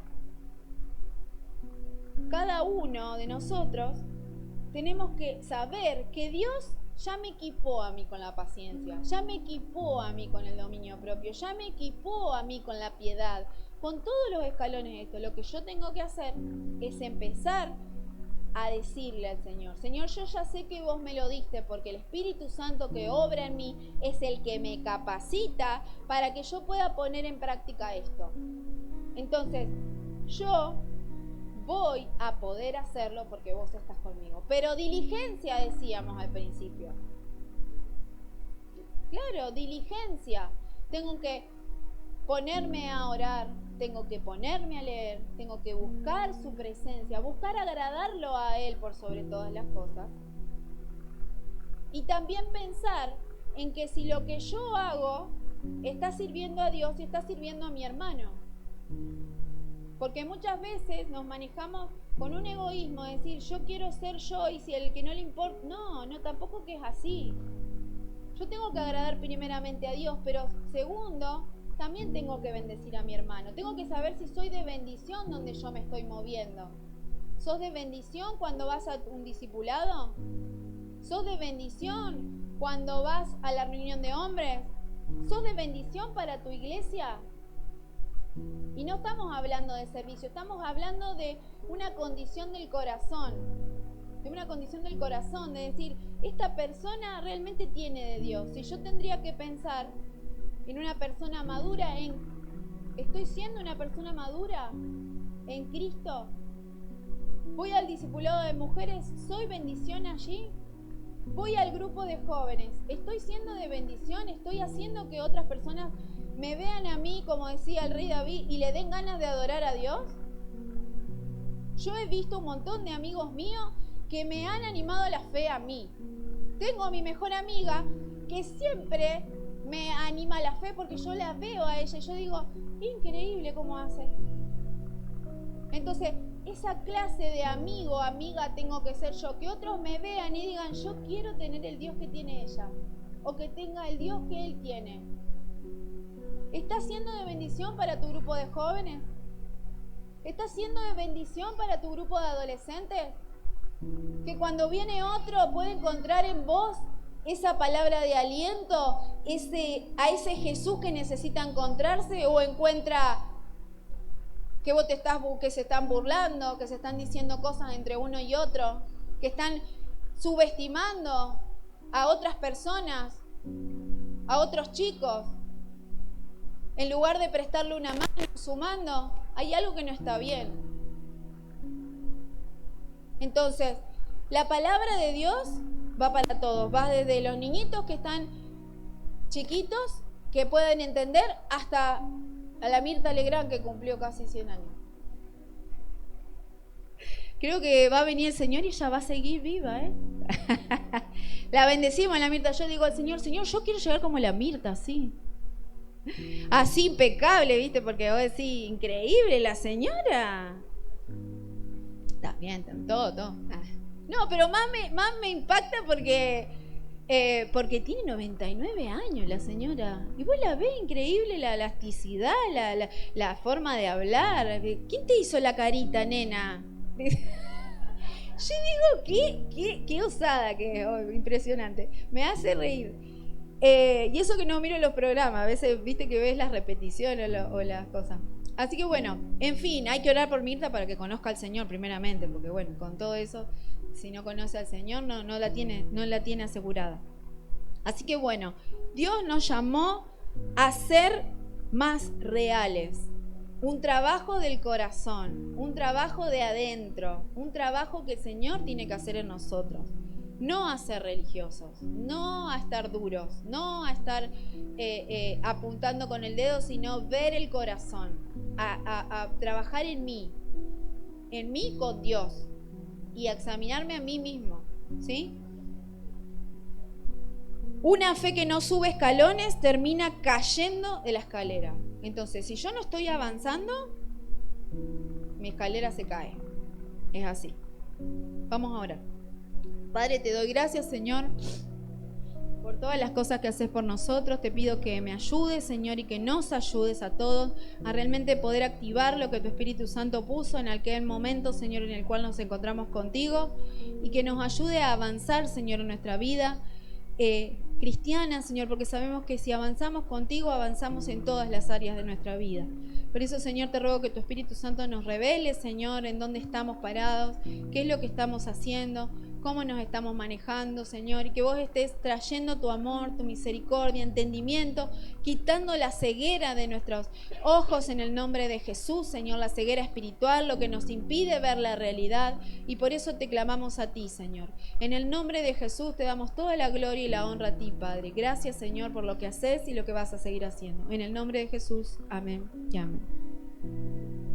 cada uno de nosotros tenemos que saber que Dios ya me equipó a mí con la paciencia, ya me equipó a mí con el dominio propio, ya me equipó a mí con la piedad, con todos los escalones de esto. Lo que yo tengo que hacer es empezar a decirle al Señor, Señor, yo ya sé que vos me lo diste, porque el Espíritu Santo que obra en mí es el que me capacita para que yo pueda poner en práctica esto. Entonces, yo voy a poder hacerlo porque vos estás conmigo. Pero diligencia, decíamos al principio. Claro, diligencia. Tengo que ponerme a orar, tengo que ponerme a leer, tengo que buscar su presencia, buscar agradarlo a Él por sobre todas las cosas. Y también pensar en que si lo que yo hago está sirviendo a Dios y está sirviendo a mi hermano. Porque muchas veces nos manejamos con un egoísmo, de decir, yo quiero ser yo y si el que no le importa... No, tampoco que es así. Yo tengo que agradar primeramente a Dios, pero segundo, también tengo que bendecir a mi hermano. Tengo que saber si soy de bendición donde yo me estoy moviendo. ¿Sos de bendición cuando vas a un discipulado? ¿Sos de bendición cuando vas a la reunión de hombres? ¿Sos de bendición para tu iglesia? Y no estamos hablando de servicio, estamos hablando de una condición del corazón. De una condición del corazón, de decir, esta persona realmente tiene de Dios. Y yo tendría que pensar en una persona madura, ¿estoy siendo una persona madura en Cristo? Voy al discipulado de mujeres, ¿soy bendición allí? Voy al grupo de jóvenes, ¿estoy siendo de bendición? ¿Estoy haciendo que otras personas me vean a mí, como decía el rey David, y le den ganas de adorar a Dios? Yo he visto un montón de amigos míos que me han animado la fe a mí. Tengo a mi mejor amiga que siempre me anima la fe porque yo la veo a ella y yo digo, increíble cómo hace. Entonces, esa clase de amigo, amiga tengo que ser yo, que otros me vean y digan, yo quiero tener el Dios que tiene ella, o que tenga el Dios que él tiene. ¿Estás siendo de bendición para tu grupo de jóvenes? ¿Estás siendo de bendición para tu grupo de adolescentes? Que cuando viene otro puede encontrar en vos esa palabra de aliento, a ese Jesús que necesita encontrarse, o encuentra que que se están burlando, que se están diciendo cosas entre uno y otro, que están subestimando a otras personas, a otros chicos. En lugar de prestarle una mano, sumando, hay algo que no está bien. Entonces, la palabra de Dios va para todos, va desde los niñitos que están chiquitos, que pueden entender, hasta a la Mirta Legrand, que cumplió casi 100 años. Creo que va a venir el Señor y ella va a seguir viva, ¿eh? La bendecimos, la Mirta. Yo digo al Señor, yo quiero llegar como la Mirta, así. Así impecable, ¿viste? Porque vos decís, increíble la señora. Está bien, todo. No, pero más me impacta porque Porque tiene 99 años la señora. Y vos la ves increíble, la elasticidad, la forma de hablar. ¿Quién te hizo la carita, nena? Yo digo, qué osada que es, oh, impresionante. Me hace reír. Y eso que no miro los programas, a veces viste que ves las repeticiones o las cosas. Así que bueno, en fin, hay que orar por Mirta para que conozca al Señor primeramente, porque bueno, con todo eso, si no conoce al Señor, no la tiene asegurada. Así que bueno, Dios nos llamó a ser más reales. Un trabajo del corazón, un trabajo de adentro, un trabajo que el Señor tiene que hacer en nosotros. No a ser religiosos, no a estar duros, no a estar apuntando con el dedo, sino ver el corazón, a trabajar en mí con Dios y a examinarme a mí mismo, ¿sí? Una fe que no sube escalones termina cayendo de la escalera. Entonces, si yo no estoy avanzando, mi escalera se cae. Es así. Vamos a orar. Padre, te doy gracias, Señor, por todas las cosas que haces por nosotros. Te pido que me ayudes, Señor, y que nos ayudes a todos a realmente poder activar lo que tu Espíritu Santo puso en aquel momento, Señor, en el cual nos encontramos contigo, y que nos ayude a avanzar, Señor, en nuestra vida cristiana, Señor, porque sabemos que si avanzamos contigo, avanzamos en todas las áreas de nuestra vida. Por eso, Señor, te ruego que tu Espíritu Santo nos revele, Señor, en dónde estamos parados, qué es lo que estamos haciendo, cómo nos estamos manejando, Señor, y que vos estés trayendo tu amor, tu misericordia, entendimiento, quitando la ceguera de nuestros ojos en el nombre de Jesús, Señor, la ceguera espiritual, lo que nos impide ver la realidad, y por eso te clamamos a ti, Señor. En el nombre de Jesús te damos toda la gloria y la honra a ti, Padre. Gracias, Señor, por lo que haces y lo que vas a seguir haciendo. En el nombre de Jesús, amén y amén.